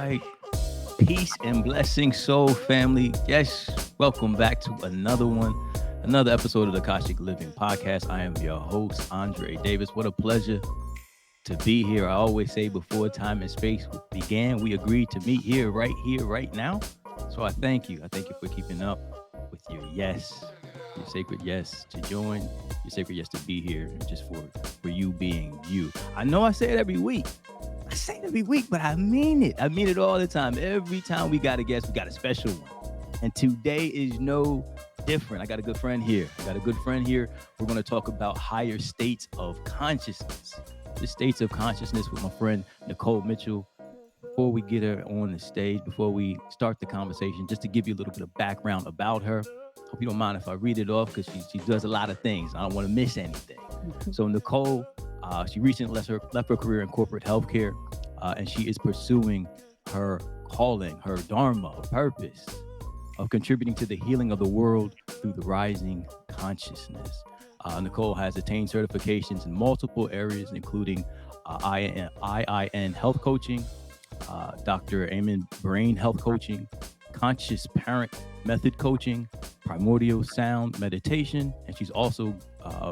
right. Peace and blessings, soul family. Yes, welcome back to another one, another episode of the Akashic Living Podcast. I am your host, Andre Davis. What a pleasure to be here. I always say before time and space began, we agreed to meet here, right now. So I thank you. I thank you for keeping up with your sacred yes to join, your sacred yes to be here, and just for you being you. I know I say it every week. I say it every week, but I mean it. I mean it all the time. Every time we got a guest, we got a special one. And today is no different. I got a good friend here. We're going to talk about higher states of consciousness. The states of consciousness with my friend Nicole Mitchell. Before we get her on the stage, before we start the conversation, just to give you a little bit of background about her. Hope you don't mind if I read it off because she does a lot of things. I don't want to miss anything. So Nicole, she recently left her career in corporate healthcare, and she is pursuing her calling, her dharma, her purpose of contributing to the healing of the world through the rising consciousness. Nicole has attained certifications in multiple areas, including IIN health coaching, Dr. Amen brain health coaching, conscious parent method coaching, primordial sound meditation, and she's also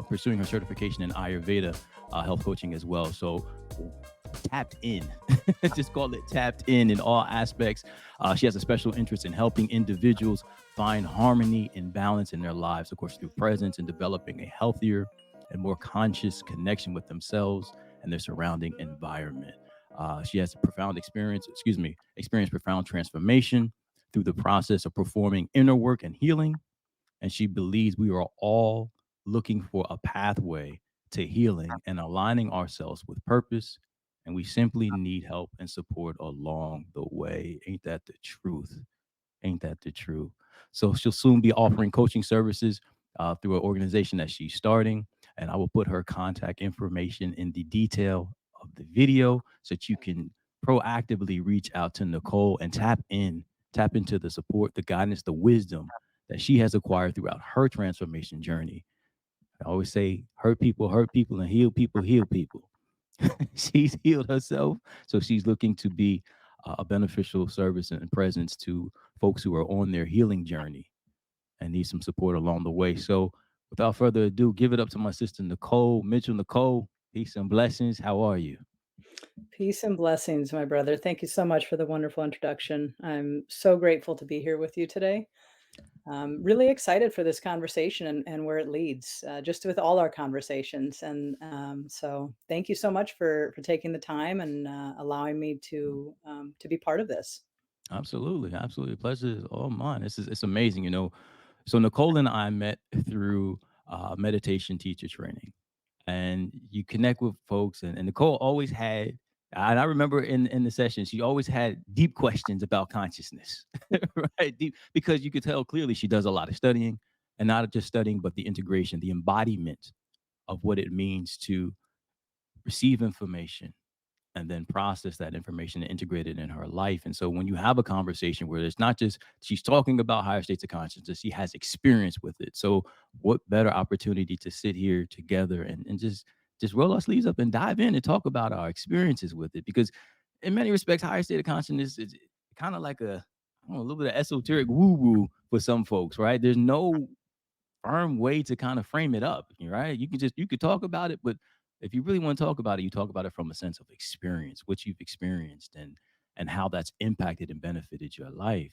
pursuing her certification in Ayurveda health coaching as well. So tapped in, just call it tapped in all aspects. She has a special interest in helping individuals find harmony and balance in their lives, of course, through presence and developing a healthier and more conscious connection with themselves and their surrounding environment. She has a profound experienced profound transformation through the process of performing inner work and healing. And she believes we are all looking for a pathway to healing and aligning ourselves with purpose. And we simply need help and support along the way. Ain't that the truth? Ain't that the truth? So she'll soon be offering coaching services through an organization that she's starting. And I will put her contact information in the detail of the video so that you can proactively reach out to Nicole and tap into the support, the guidance, the wisdom that she has acquired throughout her transformation journey. I always say, hurt people, and heal people. She's healed herself, so she's looking to be a beneficial service and presence to folks who are on their healing journey and need some support along the way. So, without further ado, give it up to my sister Nicole Mitchell. Nicole, peace and blessings. How are you? Peace and blessings, my brother. Thank you so much for the wonderful introduction. I'm so grateful to be here with you today. Really excited for this conversation and where it leads, just with all our conversations. And so, thank you so much for taking the time and allowing me to be part of this. Absolutely, absolutely. Pleasure is all mine. It's amazing, So Nicole and I met through meditation teacher training, and you connect with folks. And Nicole always had, and I remember in the session, she always had deep questions about consciousness, right? Deep, because you could tell clearly she does a lot of studying, and not just studying, but the integration, the embodiment of what it means to receive information and then process that information and integrate it in her life. And so when you have a conversation where it's not just she's talking about higher states of consciousness, she has experience with it. So what better opportunity to sit here together and just roll our sleeves up and dive in and talk about our experiences with it. Because in many respects, higher state of consciousness is kind of like I don't know, a little bit of esoteric woo-woo for some folks, right? There's no firm way to kind of frame it up, right? You could talk about it, but if you really want to talk about it, you talk about it from a sense of experience, what you've experienced and how that's impacted and benefited your life.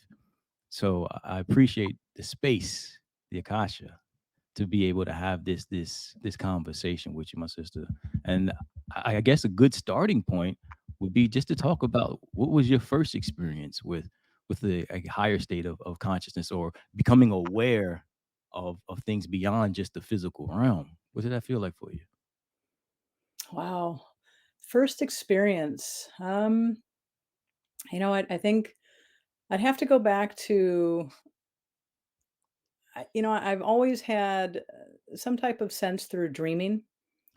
So I appreciate the space, the Akasha, to be able to have this conversation with you, my sister. And I guess a good starting point would be just to talk about what was your first experience with a higher state of consciousness or becoming aware of things beyond just the physical realm. What did that feel like for you? Wow. First experience. I think I'd have to go back to I've always had some type of sense through dreaming.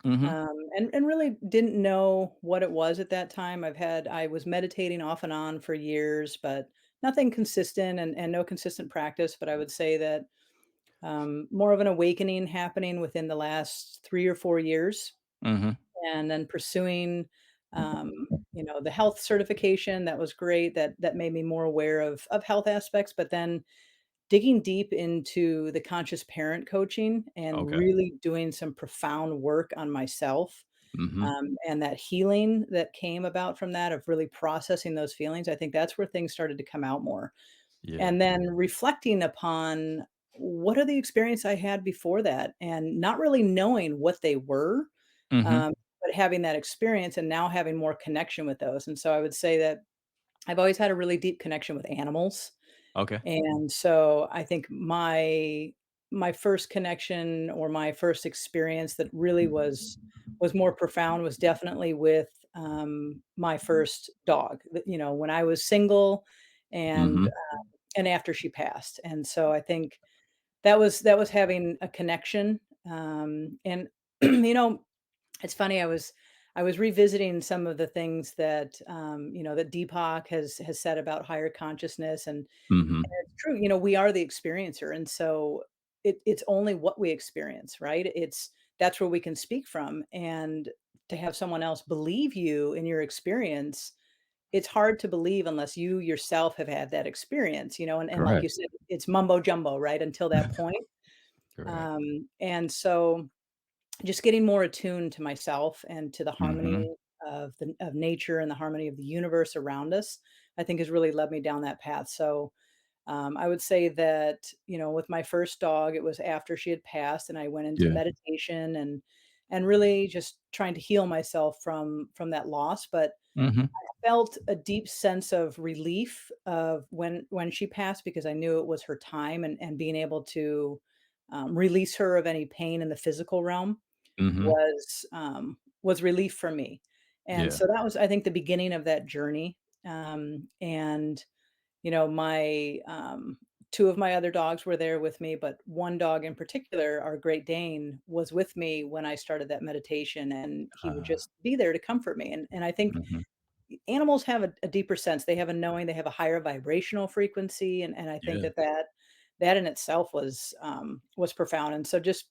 Mm-hmm. And really didn't know what it was at that time. I was meditating off and on for years, but nothing consistent and no consistent practice. But I would say that more of an awakening happening within the last 3 or 4 years, Mm-hmm. and then pursuing. the health certification. That was great. That made me more aware of health aspects, but then digging deep into the conscious parent coaching and Okay. really doing some profound work on myself, Mhm. and that healing that came about from that, of really processing those feelings, I think that's where things started to come out more. Yeah. And then reflecting upon what are the experience I had before that, and not really knowing what they were, Mhm. um, but having that experience and now having more connection with those. And so I would say that I've always had a really deep connection with animals. Okay. And so I think my first connection, or my first experience that really was more profound, was definitely with, my first dog. When I was single, and Mhm. and after she passed. And so I think that was having a connection, and you know, it's funny, I was revisiting some of the things that, that Deepak has said about higher consciousness, and Mhm. it's true, we are the experiencer, and so it's only what we experience, right? That's where we can speak from, and to have someone else believe you in your experience, it's hard to believe unless you yourself have had that experience, and like you Correct. said, it's mumbo jumbo, right, until that point. Correct. And so just getting more attuned to myself and to the Mhm. harmony of nature and the harmony of the universe around us, I think has really led me down that path. So I would say that, with my first dog, it was after she had passed, and I went into Yeah. meditation and really just trying to heal myself from that loss. But Mhm. felt a deep sense of relief of when she passed, because I knew it was her time, and being able to release her of any pain in the physical realm Mhm. was relief for me. And Yeah. so that was, I think, the beginning of that journey. And my two of my other dogs were there with me, but one dog in particular, our Great Dane, was with me when I started that meditation, and he would Uh, just be there to comfort me. And I think mhm. animals have a deeper sense. They have a knowing, they have a higher vibrational frequency, and I think Yeah. that in itself was profound. And so just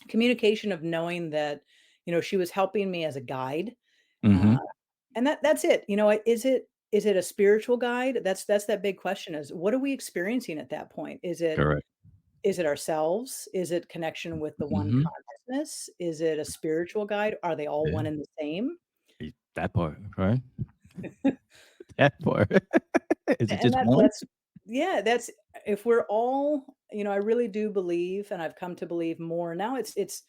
communication of knowing that, she was helping me as a guide, uh, Mhm. and that's it. Is it a spiritual guide? That's that big question, is what are we experiencing at that point? Correct. Is it ourselves? Is it connection with the one Mhm. consciousness? Is it a spiritual guide? Are they all Yeah. one and the same? That part, right? That part. Is it And just one? that's yeah, that's if we're all, I really do believe, and I've come to believe more now, it's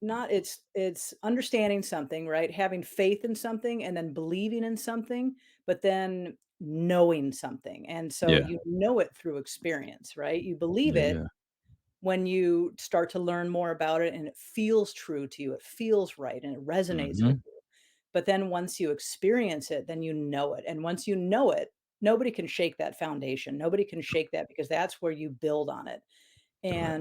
not it's understanding something, right? Having faith in something, and then believing in something, but then knowing something. And so Yeah. you know it through experience, right? You believe it Yeah. when you start to learn more about it, and it feels true to you, it feels right, and it resonates with Mhm. you. But then once you experience it, then you know it. And once you know it, nobody can shake that foundation. Nobody can shake that, because that's where you build on it. Correct.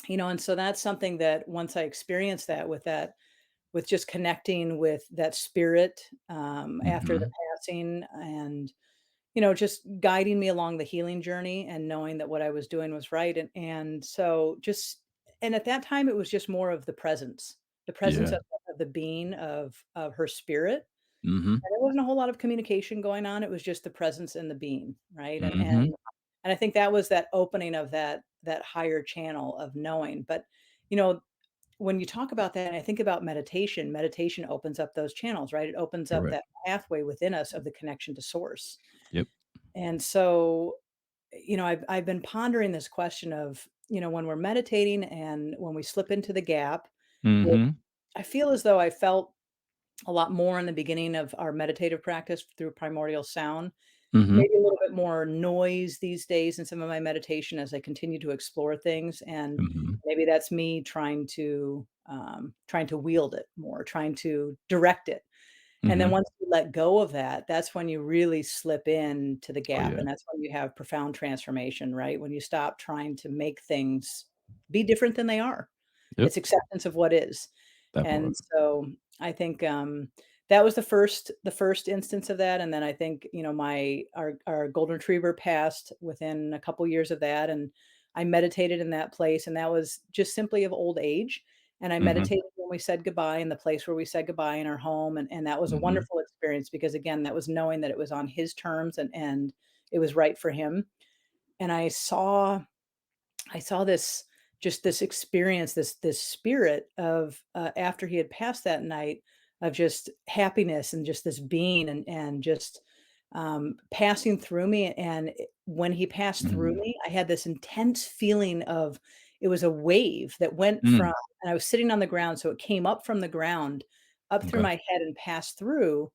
And so that's something that once I experienced that, with just connecting with that spirit, after the Mhm. passing, and just guiding me along the healing journey, and knowing that what I was doing was right. And so just and at that time, it was just more of the presence Yeah. of the being of her spirit. Mhm. And there wasn't a whole lot of communication going on. It was just the presence and the being, right? And Mhm. and I think that was that opening of that higher channel of knowing. But you know, when you talk about that, and I think about meditation, meditation opens up those channels, right? It opens up Correct. that pathway within us of the connection to source. Yep. And so, I've been pondering this question of, when we're meditating and when we slip into the gap, which Mhm. I feel as though I felt a lot more in the beginning of our meditative practice through primordial sound. Mhm. Maybe a little bit more noise these days in some of my meditation as I continue to explore things, and Mhm. maybe that's me trying to wield it more, trying to direct it. And then Mhm. once you let go of that, that's when you really slip into the Oh, gap, yeah. and that's when you have profound transformation, right? When you stop trying to make things be different than they are. Yep. It's acceptance of what is. That And part. so I think, that was the first instance of that. And then I think, our golden retriever passed within a couple years of that, and I meditated in that place, and that was just simply of old age. and I Mhm. meditated when we said goodbye in the place where we said goodbye in our home, and that was a Mhm. wonderful experience because, again, that was knowing that it was on his terms and it was right for him, and I saw this just this experience, this spirit of, after he had passed that night, of just happiness and just this being and just, passing through me, and when he passed through Mhm. me, I had this intense feeling of it was a wave that went from, Mm. and I was sitting on the ground, so it came up from the ground, up through Okay. my head and passed through,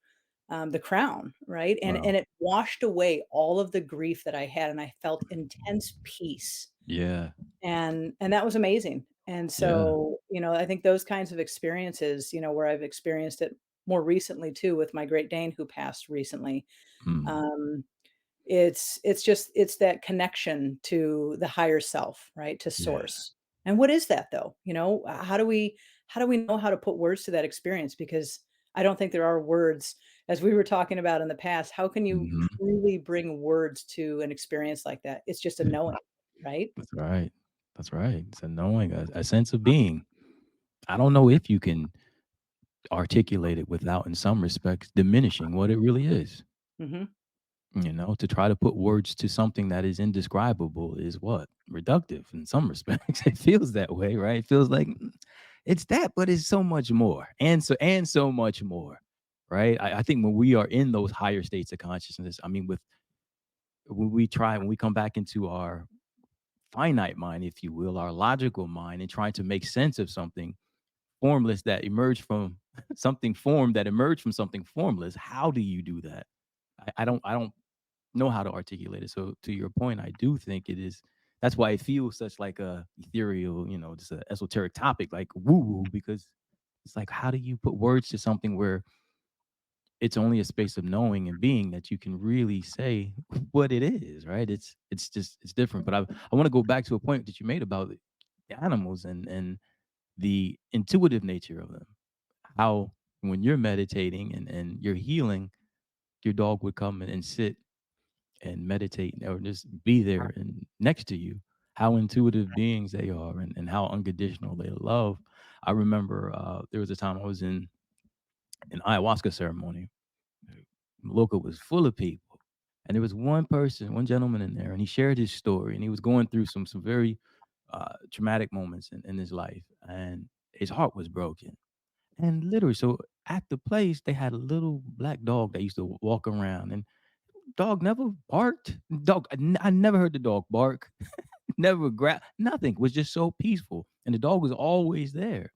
the crown, right? And Wow. it washed away all of the grief that I had, and I felt intense peace. Yeah. And that was amazing. And Yeah. so, I think those kinds of experiences, where I've experienced it more recently too with my Great Dane who passed recently, Mm. um, it's that connection to the higher self, right? To Yeah. source. And what is that though? How do we know how to put words to that experience? Because I don't think there are words, as we were talking about in the past. How can you Mhm. truly bring words to an experience like that? It's just a knowing, right? That's right. That's right. It's a knowing, a sense of being. I don't know if you can articulate it without, in some respects, diminishing what it really is. Mhm. To try to put words to something that is indescribable is what? Reductive in some respects. It feels that way, right? It feels like it's that, but it's so much more. And so much more. Right. I think when we are in those higher states of consciousness, I mean, when we come back into our finite mind, if you will, our logical mind, and trying to make sense of something formless that emerged from something formed that emerged from something formless. How do you do that? I don't know how to articulate it. So to your point, I do think it is. That's why it feels such like a ethereal, just a esoteric topic, like woo woo, because it's like, how do you put words to something where it's only a space of knowing and being that you can really say what it is, right? It's different. But I want to go back to a point that you made about the animals and the intuitive nature of them. How when you're meditating and you're healing, your dog would come and sit and meditate or just be there and next to you. How intuitive beings they are and how unconditional they love. I remember there was a time I was in an ayahuasca ceremony. Loca was full of people. And there was one person, one gentleman in there, and he shared his story. And he was going through some very traumatic moments in his life. And his heart was broken. And literally, so at the place, they had a little black dog that used to walk around. And dog never barked. I never heard the dog bark, never grab, nothing. Was just so peaceful. And the dog was always there.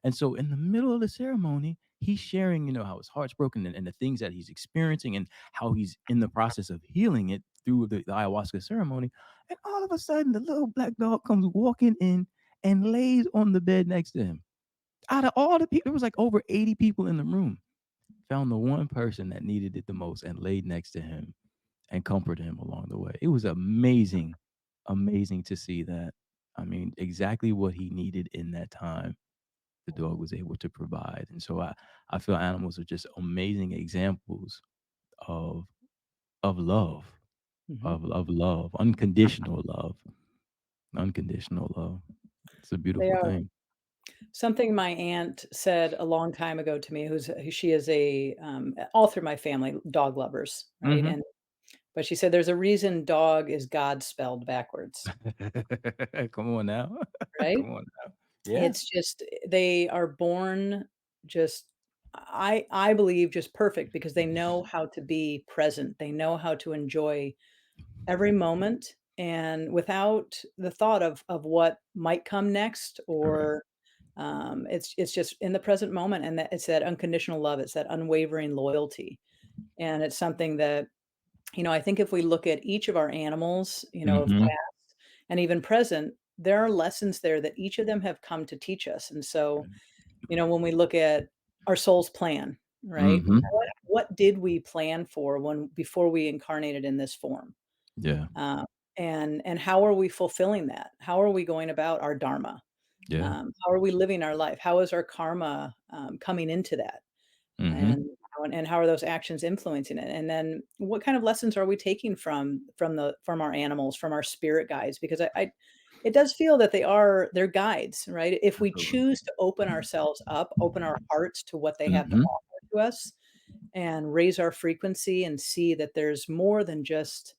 And so in the middle of the ceremony, he's sharing, how his heart's broken and the things that he's experiencing and how he's in the process of healing it through the ayahuasca ceremony. And all of a sudden, the little black dog comes walking in and lays on the bed next to him. Out of all the people, there was like over 80 people in the room. Found the one person that needed it the most and laid next to him and comforted him along the way. It was amazing, amazing to see that. I mean, exactly what he needed in that time the dog was able to provide. And so I feel animals are just amazing examples of of love, Mhm. of love, unconditional love. It's a They beautiful are. thing. Something my aunt said a long time ago to me, she is all through my family, dog lovers, right? Mhm. But she said, "There's a reason dog is God spelled backwards," Come on now. right? Come on now. Yeah. It's just they are born just I believe just perfect because they know how to be present. They know how to enjoy every moment and without the thought of what might come next Correct. or it's just in the present moment and that it's that unconditional love, it's that unwavering loyalty. And it's something that, I think if we look at each of our animals, of Mhm. past and even present, there are lessons there that each of them have come to teach us. And so, when we look at our soul's plan, right? Mhm. What did we plan for when before we incarnated in this form? Yeah. Uh, and how are we fulfilling that? How are we going about our dharma? Yeah. How are we living our life? How is our karma coming into that? Mhm. And how are those actions influencing it? And then what kind of lessons are we taking from our animals, from our spirit guides? Because it does feel that they're guides, right? If we Absolutely. choose to open ourselves up, open our hearts to what they have to Mm-hmm. offer to us, and raise our frequency and see that there's more than just,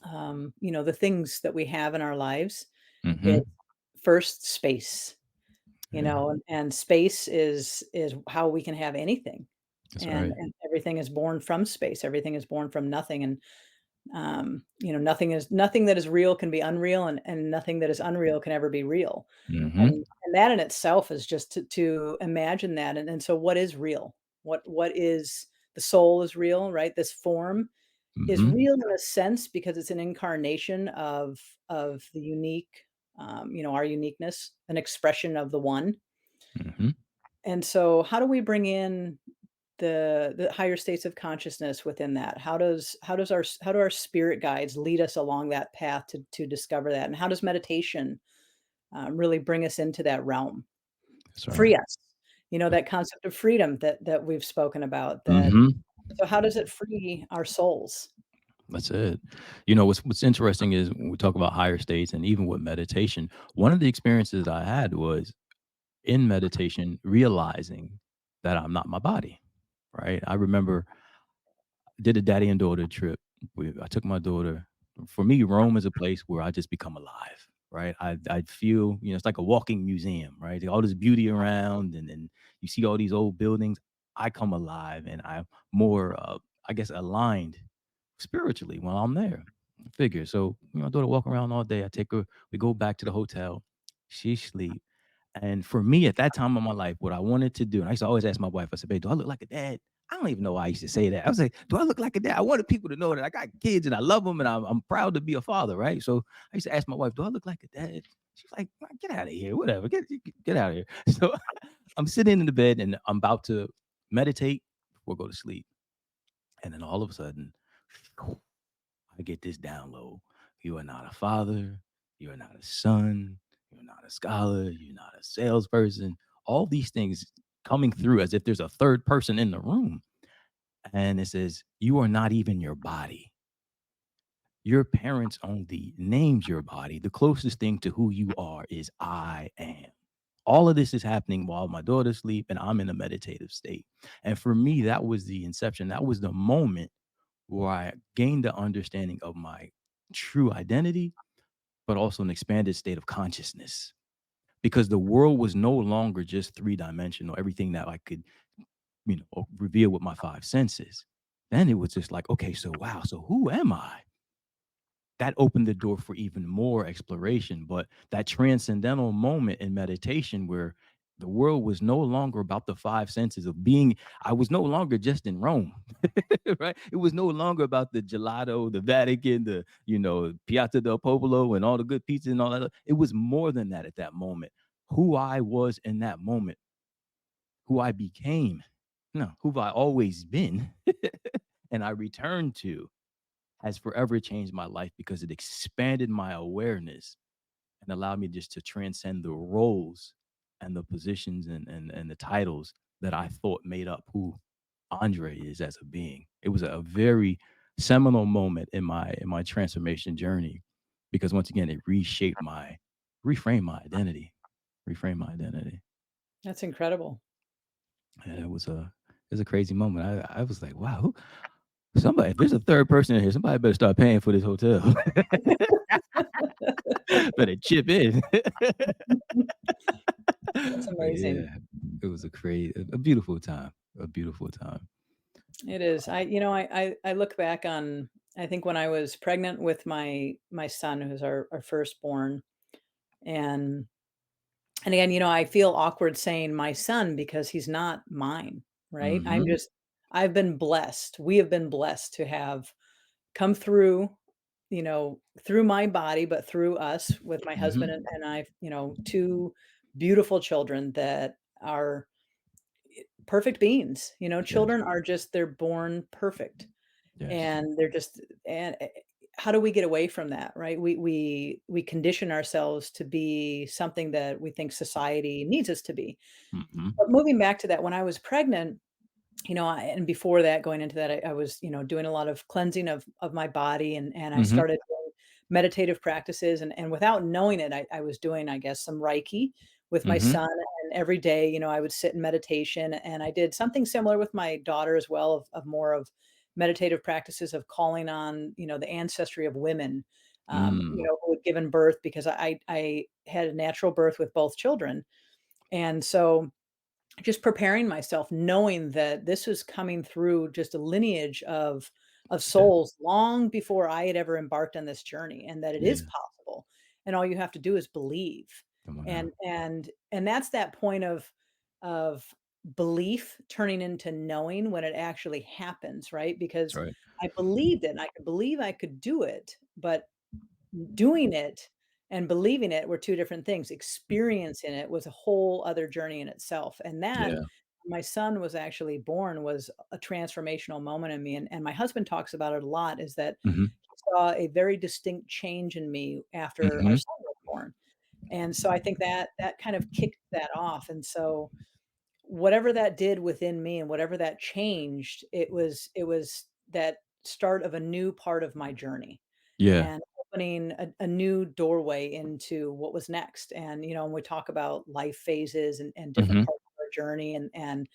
the things that we have in our lives. Mm-hmm. It's first space, Yeah, and space is how we can have anything. that's And right. everything is born from space. Everything is born from nothing. And nothing that is real can be unreal, and nothing that is unreal can ever be real. Mm-hmm. And that in itself is just to imagine that. And so what is real? What is the soul is real, right? This form is Mm-hmm. real in a sense because it's an incarnation of the unique, our uniqueness, an expression of the one. Mm-hmm. And so how do we bring in the higher states of consciousness within that? How do our spirit guides lead us along that path to discover that? And how does meditation really bring us into that realm, That's right. free us? That concept of freedom that we've spoken about. That Mm-hmm. So how does it free our souls? That's it. What's interesting is when we talk about higher states and even with meditation, one of the experiences I had was in meditation realizing that I'm not my body. Right. I remember did a daddy and daughter trip. I took my daughter. For me, Rome is a place where I just become alive, right? I feel, it's like a walking museum, right? All this beauty around, and you see all these old buildings. I come alive, and I'm more, I guess, aligned spiritually while I'm there. Figure. So, my daughter walk around all day. I take her. We go back to the hotel. She sleep. And for me, at that time of my life, what I wanted to do, and I used to always ask my wife, I said, "Babe, do I look like a dad?" I don't even know why I used to say that. I was like, "Do I look like a dad?" I wanted people to know that I got kids and I love them and I'm proud to be a father, right? So I used to ask my wife, "Do I look like a dad?" She's like, "Man, get out of here, whatever, get out of here." So I'm sitting in the bed and I'm about to meditate before I go to sleep, and then all of a sudden, I get this download. You are not a father. You are not a son. You're not a scholar. You're not a salesperson. All these things coming through as if there's a third person in the room. And it says, you are not even your body. Your parents only named your body. The closest thing to who you are is I am. All of this is happening while my daughter's asleep and I'm in a meditative state. And for me, that was the inception. That was the moment where I gained the understanding of my true identity, but also an expanded state of consciousness. Because the world was no longer just three dimensional, everything that I could, reveal with my five senses. Then it was just like, okay, so wow, so who am I? That opened the door for even more exploration. But that transcendental moment in meditation where the world was no longer about the five senses of being, I was no longer just in Rome, right? It was no longer about the gelato, the Vatican, the, Piazza del Popolo and all the good pizza and all that. It was more than that at that moment. Who I was in that moment, who I became, no, who I always been, and I returned to has forever changed my life because it expanded my awareness and allowed me just to transcend the roles and the positions and the titles that I thought made up who Andre is as a being. It was a very seminal moment in my transformation journey because once again it reframed my identity. Reframed my identity. That's incredible. And it was a crazy moment. I was like, wow, somebody, if there's a third person in here, somebody better start paying for this hotel. Better chip in. That's But amazing. yeah, it was a beautiful time. A beautiful time. It is. I look back on, I think when I was pregnant with my son, who's our firstborn, and and again, I feel awkward saying my son because he's not mine, right? Mm-hmm. I've been blessed. We have been blessed to have come through, through my body, but through us with my husband Mm-hmm. and I, two beautiful children that are perfect beings. Yes. Children are just, they're born perfect. Yes. And they're just, and how do we get away from that, right? We condition ourselves to be something that we think society needs us to be. Mm-hmm. But moving back to that, when I was pregnant, and before that, going into that, I was, doing a lot of cleansing of my body, and I Mm-hmm. started doing meditative practices, and without knowing it, I was doing, I guess, some Reiki with my Mhm. son, and every day, I would sit in meditation, and I did something similar with my daughter as well, of more of meditative practices of calling on, the ancestry of women, Mm. who had given birth, because I had a natural birth with both children, and so just preparing myself, knowing that this was coming through just a lineage of Yeah. souls long before I had ever embarked on this journey, and that it is Yeah. possible, and all you have to do is believe. Come on now. And that's that point of belief turning into knowing when it actually happens, right? That's Because right. I believed it, and I could believe I could do it, but doing it and believing it were 2 different things. Experiencing it was a whole other journey in itself, and that Yeah. my son was actually born was a transformational moment in me, and my husband talks about it a lot, is that Mhm. he saw a very distinct change in me after our Mhm. son was born, and so I think that that kind of kicked that off, and so whatever that did within me and whatever that changed, it was that start of a new part of my journey Yeah. and opening a new doorway into what was next. And, when we talk about life phases and different Mhm. parts of our journey, and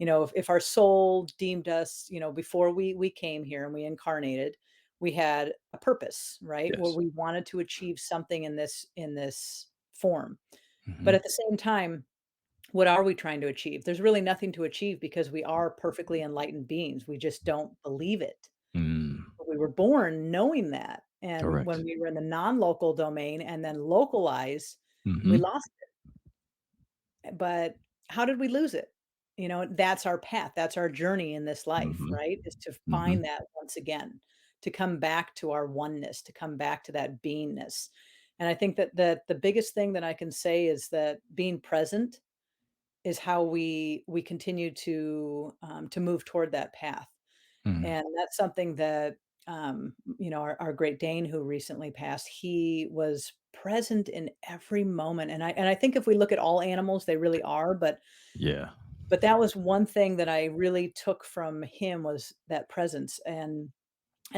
if our soul deemed us, before we came here and we incarnated, we had a purpose, right? Where Yes. we wanted to achieve something in this form. But Mhm. at the same time, what are we trying to achieve? There's really nothing to achieve because we are perfectly enlightened beings. We just don't believe it. Mm. We were born knowing that, and when Correct. we were in the non-local domain and then localized, we Mhm. lost it. But how did we lose it? That's our path, that's our journey in this life, Mhm. right? Is to Mhm. find that once again, to come back to our oneness, to come back to that beingness. And I think that the biggest thing that I can say is that being present is how we continue to move toward that path. Mhm. And that's something that, our Great Dane who recently passed, he was present in every moment. And I think if we look at all animals, they really are, Yeah. but that was one thing that I really took from him, was that presence. And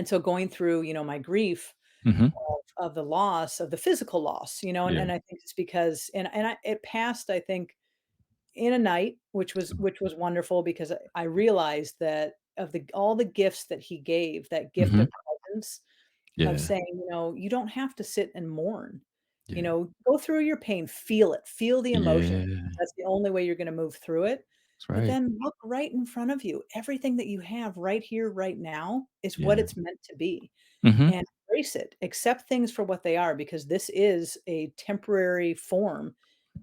so going through, my grief Mhm. of the loss, of the physical loss, and, Yeah. and I think it's because, it passed, I think, in a night, which was wonderful, because I realized that of the all the gifts that he gave, that gift Mhm. of presence, of Yeah. saying, you don't have to sit and mourn, Yeah. go through your pain, feel it, feel the emotion. Yeah. That's the only way you're gonna move through it. That's But right. then look right in front of you. Everything that you have right here, right now, is what Yeah. it's meant to be, Mhm. and embrace it. Accept things for what they are, because this is a temporary form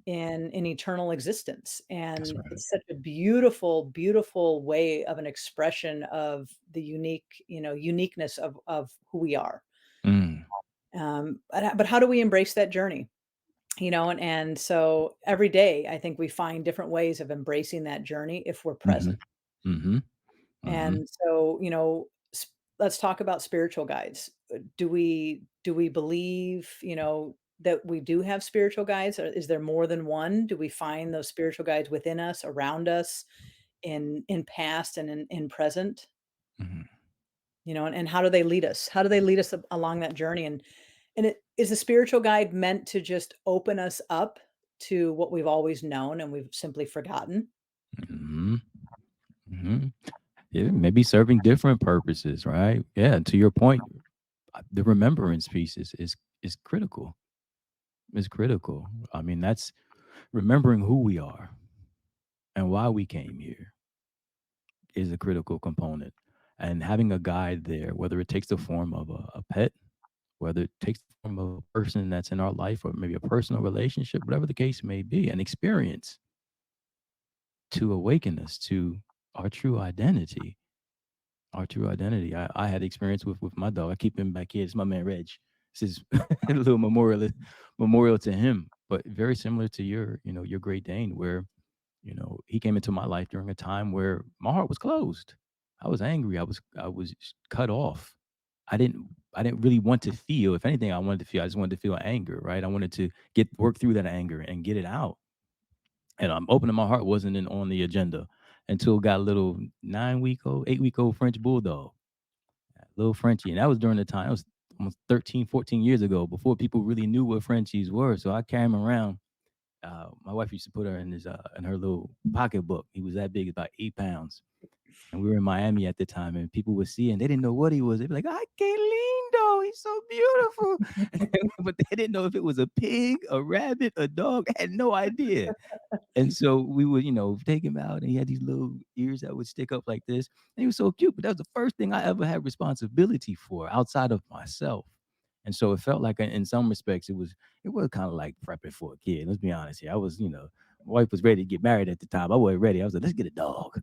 in eternal existence, That's and right. it's such a beautiful, beautiful way of an expression of the uniqueness of who we are. Mm. But how do we embrace that journey? And so every day, I think we find different ways of embracing that journey if we're Mhm. present. Mhm. Mhm. And so, let's talk about spiritual guides. Do we believe, that we do have spiritual guides? Or is there more than one? Do we find those spiritual guides within us, around us, in past and in present? Mhm. And how do they lead us? How do they lead us along that journey? And it is the spiritual guide meant to just open us up to what we've always known and we've simply forgotten? Mhm. Mhm. Yeah, maybe serving different purposes, right? Yeah, to your point, the remembrance piece is critical. Is critical. I mean, that's remembering who we are and why we came here is a critical component. And having a guide there, whether it takes the form of a pet, whether it takes the form of a person that's in our life, or maybe a personal relationship, whatever the case may be, an experience to awaken us to our true identity. Our true identity. I had experience with my dog. I keep him back here. It's my man Reg. This is a little memorial to him, but very similar to your Great Dane, where he came into my life during a time where my heart was closed. I was angry. I was cut off. I didn't really want to feel. If anything, I wanted to feel. I just wanted to feel anger. Right. I wanted to work through that anger and get it out. And I'm opening my heart wasn't on the agenda until got a little 9-week old, 8-week old French bulldog, little Frenchie, and that was during the time. It was almost 13, 14 years ago, before people really knew what Frenchies were. So I carry him around. My wife used to put her in her little pocketbook. He was that big, about 8 pounds. And we were in Miami at the time, and people would see, and they didn't know what he was. They'd be like, "Ay, qué lindo! He's so beautiful," but they didn't know if it was a pig, a rabbit, a dog. Had no idea. And so we would, take him out, and he had these little ears that would stick up like this. And he was so cute, but that was the first thing I ever had responsibility for outside of myself. And so it felt like, in some respects, it was kind of like prepping for a kid. Let's be honest here. I was, my wife was ready to get married at the time. I wasn't ready. I was like, let's get a dog.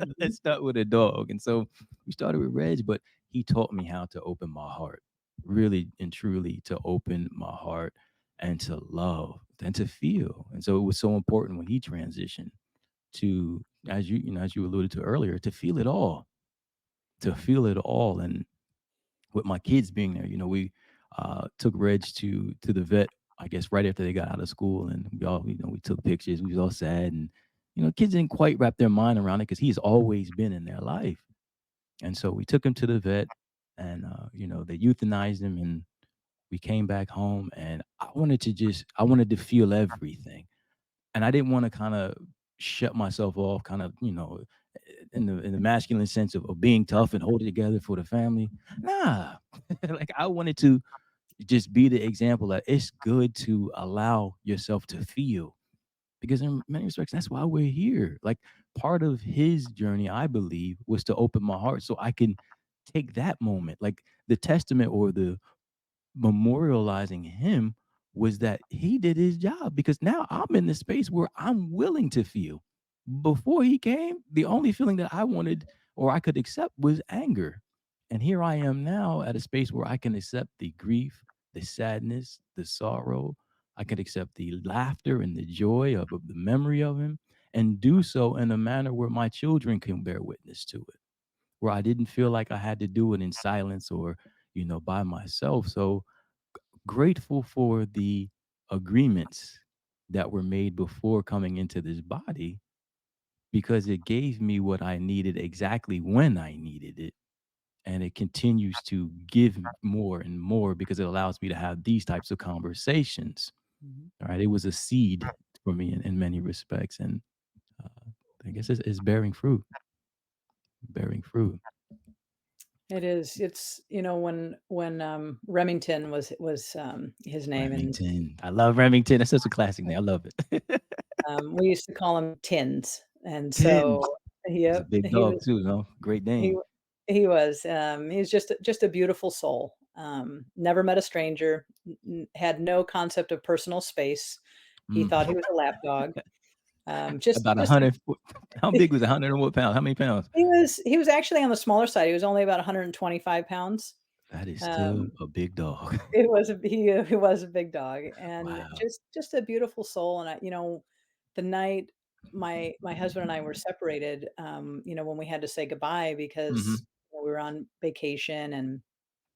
Mhm. Let's start with a dog. And so we started with Reg, but he taught me how to open my heart, really and truly to open my heart and to love and to feel. And so it was so important when he transitioned to, as you alluded to earlier, to feel it all, to feel it all. And with my kids being there, we took Reg to the vet, I guess, right after they got out of school, and we took pictures. We was all sad, and kids didn't quite wrap their mind around it because he's always been in their life. And so we took him to the vet, and they euthanized him, and we came back home, and I wanted to feel everything. And I didn't want to kind of shut myself off, kind of, in the masculine sense of being tough and hold it together for the family. Nah. Like, I wanted to just be the example that it's good to allow yourself to feel, because in many respects that's why we're here. Like, part of his journey, I believe, was to open my heart so I can take that moment, like the testament or the memorializing him was that he did his job, because now I'm in the space where I'm willing to feel. Before he came, the only feeling that I wanted or I could accept was anger. And here I am now at a space where I can accept the grief, the sadness, the sorrow. I can accept the laughter and the joy of the memory of him, and do so in a manner where my children can bear witness to it, where I didn't feel like I had to do it in silence or, by myself. So grateful for the agreements that were made before coming into this body, because it gave me what I needed exactly when I needed it. And it continues to give more and more because it allows me to have these types of conversations. Mhm. All right. It was a seed for me in many respects. And uh, I guess it's bearing fruit, bearing fruit. It is. It's, when Remington was his name, and Remington. I love Remington. That's such a classic name. I love it. we used to call him Tins. And so, Tins. He's a yep, big he dog was too, Great he name. w he was, he's just a beautiful soul. Never met a stranger, had no concept of personal space. He Mm. thought he was a lap dog. Just About just a 100. How big was 100 and what pounds? How many pounds? he was actually on the smaller side. He was only about 125 pounds. That is still Um a big dog. he was a big dog, and Wow. just a beautiful soul. And the night my husband and I were separated, when we had to say goodbye because Mhm. we were on vacation,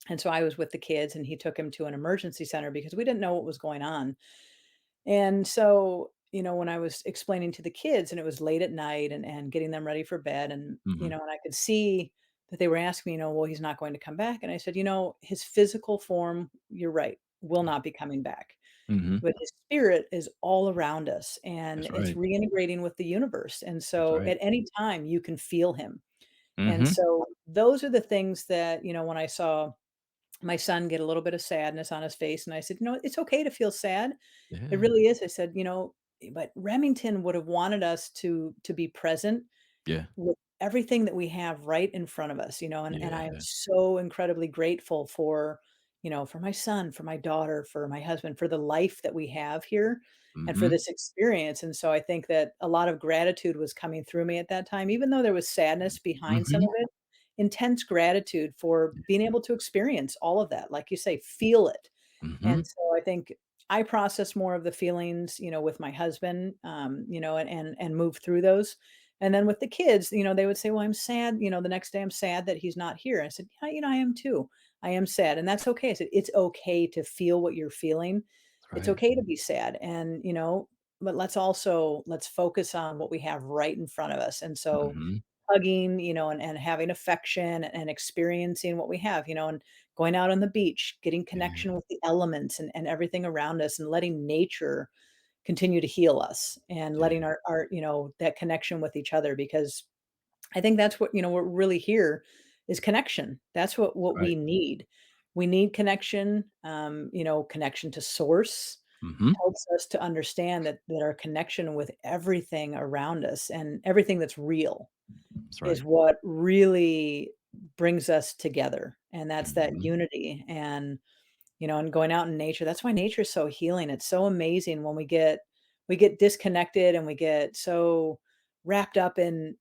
and so I was with the kids, and he took him to an emergency center because we didn't know what was going on. And so, when I was explaining to the kids, and it was late at night, and getting them ready for bed, and Mhm. and I could see that they were asking me, well, he's not going to come back. And I said, his physical form, you're right, will not be coming back. Mhm. But his spirit is all around us, and That's it's right. reintegrating with the universe. And That's so right. at any time you can feel him. And Mhm. so those are the things that, when I saw my son get a little bit of sadness on his face, and I said, it's okay to feel sad. It Yeah. really is. I said, but Remington would have wanted us to be present Yeah. with everything that we have right in front of us, and I am Yeah. so incredibly grateful for, for my son, for my daughter, for my husband, for the life that we have here, and for Mhm. this experience. And so I think that a lot of gratitude was coming through me at that time, even though there was sadness behind some Mhm. of it, intense gratitude for being able to experience all of that. Like you say, feel it. And Mhm. so I think I process more of the feelings, with my husband, and move through those. And then with the kids, they would say, "Well, I'm sad." The next day, I'm sad that he's not here. I said, "Yeah, I am too. I am sad, and that's okay." I said, "It's okay to feel what you're feeling. That's It's right. okay to be sad, and but let's focus on what we have right in front of us." And so Mhm. hugging, and having affection and experiencing what we have, and going out on the beach, getting Yeah. connection with the elements and everything around us and letting nature continue to heal us and Yeah. letting our that connection with each other because I think that's what we're really here is connection. That's what Right. we need. We need connection, connection to source Hmm. helps us to understand that our connection with everything around us and everything that's real That's is right. what really brings us together. And that's that Hmm. unity and going out in nature. That's why nature is so healing. It's so amazing when we get disconnected and we get so wrapped up in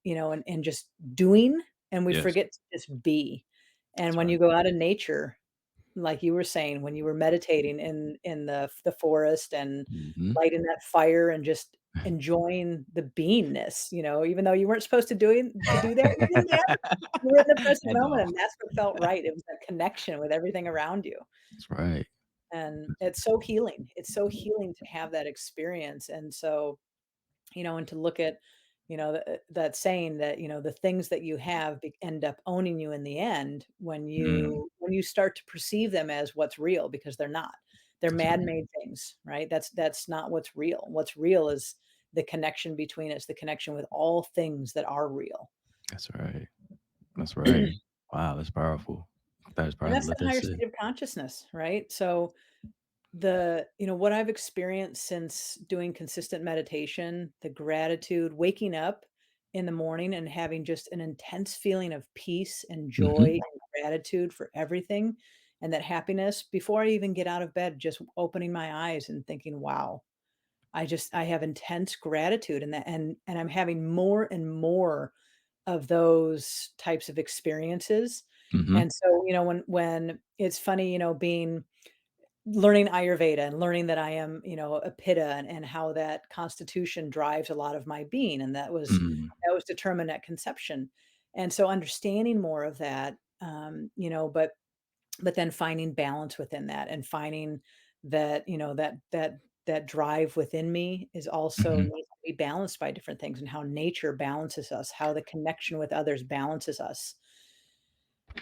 just doing and we Yes. forget to just be. And That's when right. you go out in nature, like you were saying, when you were meditating in the forest and Hmm. lighting that fire and just enjoying the beingness, even though you weren't supposed to do that, you did that. You were in the present I moment, know. and that's what felt right. It was that connection with everything around you. That's right. And it's so healing. It's so healing to have that experience. And so, and to look at, that saying that the things that you have end up owning you in the end when Mm, you start to perceive them as what's real because they're not. They're that's right. man-made things, right? That's not what's real. What's real is the connection between us, the connection with all things that are real. That's right. That's right. Wow, that's powerful. That is And powerful. that's Let that that higher sit. state of consciousness, right? So what I've experienced since doing consistent meditation, the gratitude, waking up in the morning and having just an intense feeling of peace and joy Hmm. and gratitude for everything and that happiness before I even get out of bed, just opening my eyes and thinking, wow, I have intense gratitude and and I'm having more and more of those types of experiences. Hmm. And so, when it's funny, being learning Ayurveda and learning that I am a Pitta and how that constitution drives a lot of my being, and Mm, that was determined at conception. And so understanding more of that, but then finding balance within that and finding that drive within me is also mhm, needs to be balanced by different things and how nature balances us, how the connection with others balances us.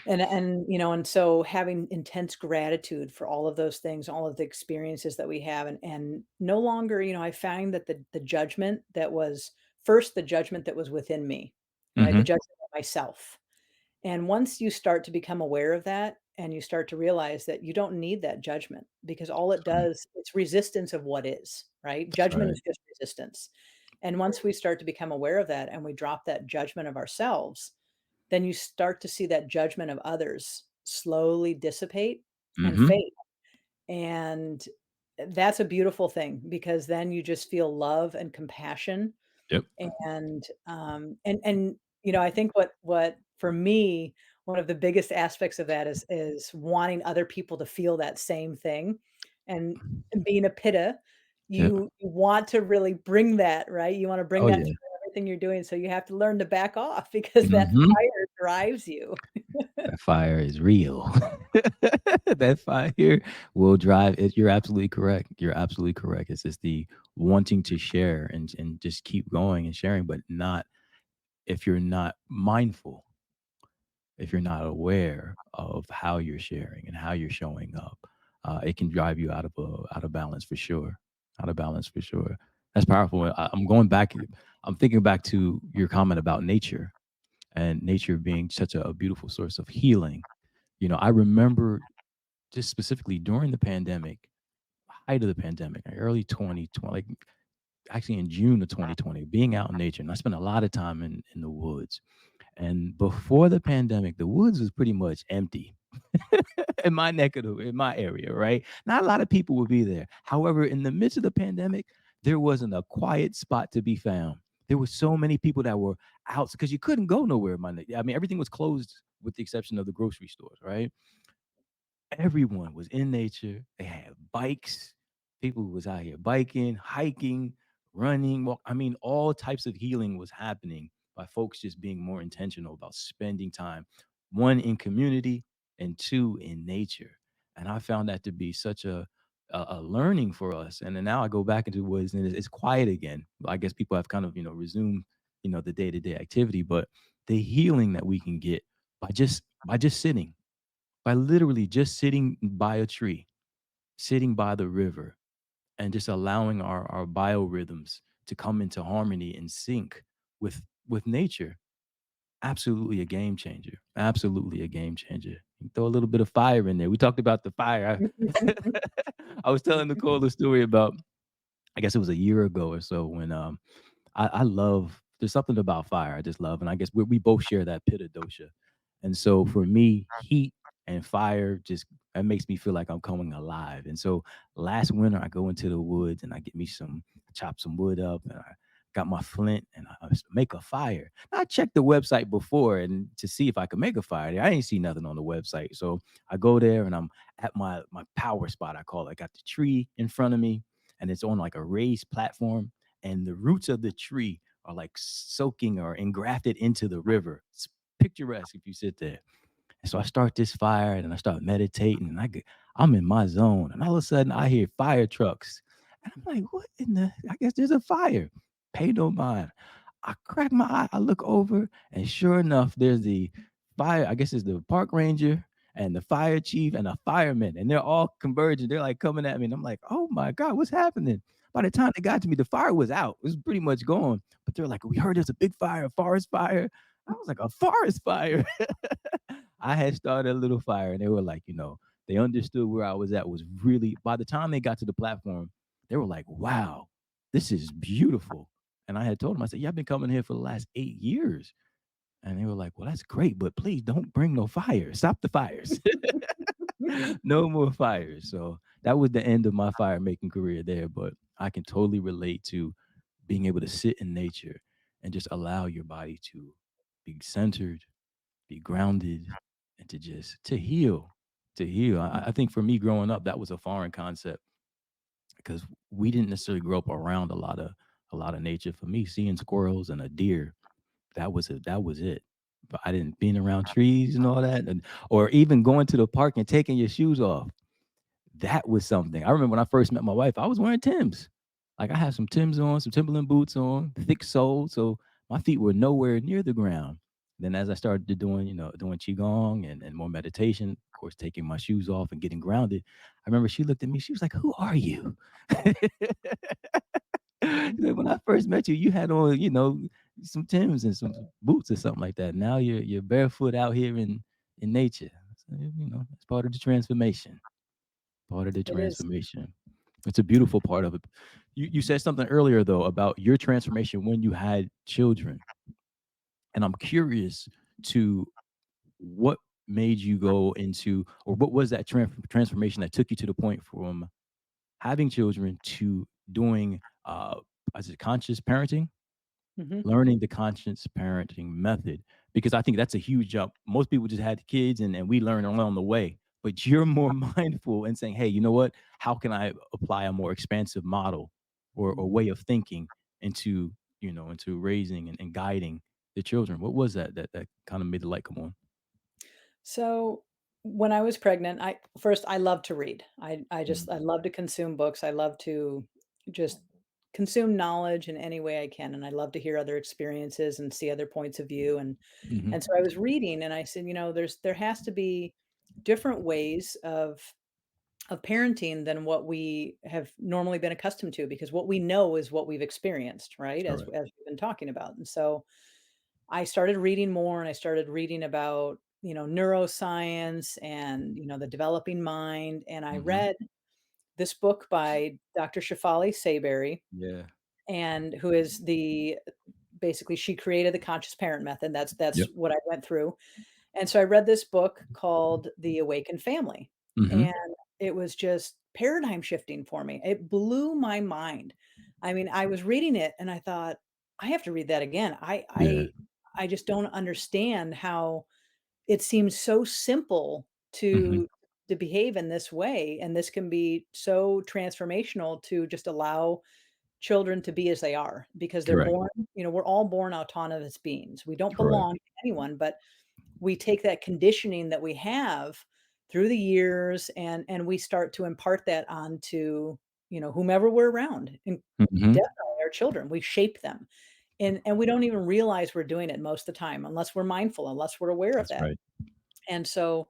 And so having intense gratitude for all of those things, all of the experiences that we have, and no longer, I find that the judgment that was first the judgment that was within me, right? The mhm. judgment of myself. And once you start to become aware of that and you start to realize that you don't need that judgment because all it That's right. does, it's resistance of what is, right? That's Judgment right. is just resistance. And once we start to become aware of that and we drop that judgment of ourselves, then you start to see that judgment of others slowly dissipate and Mhm. fade. And that's a beautiful thing because then you just feel love and compassion Yep. and I think what for me, one of the biggest aspects of that is wanting other people to feel that same thing. And being a pitta, Yep. you want to really bring that, right? You wanna bring Oh, that yeah. through everything you're doing, so you have to learn to back off because that Mhm. fire drives you. That fire is real. That fire will drive it. You're absolutely correct. You're absolutely correct. It's just the wanting to share and just keep going and sharing, but not if you're not mindful, if you're not aware of how you're sharing and how you're showing up, it can drive you out of balance for sure. Out of balance for sure. That's powerful. I'm going back. I'm thinking back to your comment about nature and nature being such a beautiful source of healing. I remember just specifically during the pandemic, height of the pandemic, like early 2020, like actually in June of 2020, being out in nature. And I spent a lot of time in the woods. And before the pandemic, the woods was pretty much empty in my area, right? Not a lot of people would be there. However, in the midst of the pandemic, there wasn't a quiet spot to be found. There were so many people that were out because you couldn't go nowhere. I mean, everything was closed with the exception of the grocery stores, right? Everyone was in nature. They had bikes. People was out here biking, hiking, running. Walk. I mean, all types of healing was happening by folks just being more intentional about spending time, one in community and two in nature. And I found that to be such a learning for us. And then now I go back into the woods and it's quiet again. I guess people have kind of resumed the day to day activity, but the healing that we can get by just sitting, by literally just sitting by a tree, sitting by the river, and just allowing our biorhythms to come into harmony and sync with nature. Absolutely a game changer. Absolutely a game changer. You throw a little bit of fire in there. We talked about the fire. I was telling Nicole the story about, I guess it was a year ago or so, when I love, there's something about fire I just love, and I guess we both share that pitta dosha, and so for me, heat and fire just, that makes me feel like I'm coming alive. And so last winter, I go into the woods and I get me some, chop some wood up, and I got my flint and I make a fire. Now, I checked the website before and to see if I could make a fire. I ain't see nothing on the website, so I go there and I'm at my power spot. I call it. I got the tree in front of me, and it's on like a raised platform, and the roots of the tree are like soaking or engrafted into the river. It's picturesque if you sit there. And so I start this fire and I start meditating, and I'm in my zone. And all of a sudden I hear fire trucks. And I'm like, what in the, I guess there's a fire. Pay no mind. I crack my eye, I look over, and sure enough, there's the fire, I guess it's the park ranger and the fire chief and a fireman, and they're all converging. They're like coming at me, and I'm like, oh my God, what's happening? By the time they got to me, the fire was out. It was pretty much gone. But they're like, we heard there's a big fire, a forest fire. I was like, a forest fire. I had started a little fire, and they were like, they understood where I was at was really, by the time they got to the platform, they were like, wow, this is beautiful. And I had told them, I said, yeah, I've been coming here for the last 8 years. And they were like, well, that's great, but please don't bring no fires. Stop the fires. No more fires. So that was the end of my fire making career there. But I can totally relate to being able to sit in nature and just allow your body to be centered, be grounded, and to just to heal. To heal. I think for me growing up, that was a foreign concept because we didn't necessarily grow up around a lot of nature. For me, seeing squirrels and a deer, that was it. But I didn't, being around trees and all that, and or even going to the park and taking your shoes off. That was something. I remember when I first met my wife, I was wearing Timbs. Like I had some Timbs on, some Timberland boots on, thick sole, so my feet were nowhere near the ground. Then as I started to doing qigong and more meditation, of course, taking my shoes off and getting grounded, I remember she looked at me. She was like, "Who are you?" Like, when I first met you, you had on, some Timbs and some boots or something like that. Now you're barefoot out here in nature. So, it's part of the transformation. Part of the It is. transformation. It's a beautiful part of it. You said something earlier though about your transformation when you had children, and I'm curious to what made you go into, or what was that transformation that took you to the point from having children to doing, is it conscious parenting? Mhm. Learning the conscious parenting method, because I think that's a huge jump. Most people just had kids and we learn along the way, but you're more mindful and saying, hey, you know what? How can I apply a more expansive model or way of thinking into raising and guiding the children? What was that kind of made the light come on? So, when I was pregnant, I love to read. Mhm. I love to consume books. I love to just consume knowledge in any way I can, and I love to hear other experiences and see other points of view, Mhm. and so I was reading and I said, there has to be different ways of parenting than what we have normally been accustomed to, because what we know is what we've experienced, right? As Correct. we've been talking about. And so I started reading more, and I started reading about, neuroscience and, the developing mind. And I Mhm. read this book by Dr. Shafali Sayberry, Yeah. and who is the basically she created the conscious parent method. That's Yep. what I went through. And so I read this book called The Awakened Family, Mhm. and it was just paradigm shifting for me. It blew my mind. I mean, I was reading it and I thought, I have to read that again. Yeah. I just don't understand how it seems so simple Mhm. to behave in this way, and this can be so transformational to just allow children to be as they are, because they're Correct. born, we're all born autonomous beings. We don't Correct. belong to anyone, but we take that conditioning that we have through the years, and we start to impart that onto, whomever we're around, and Mhm. definitely our children. We shape them. And we don't even realize we're doing it most of the time unless we're mindful, unless we're aware of That's that. right. And so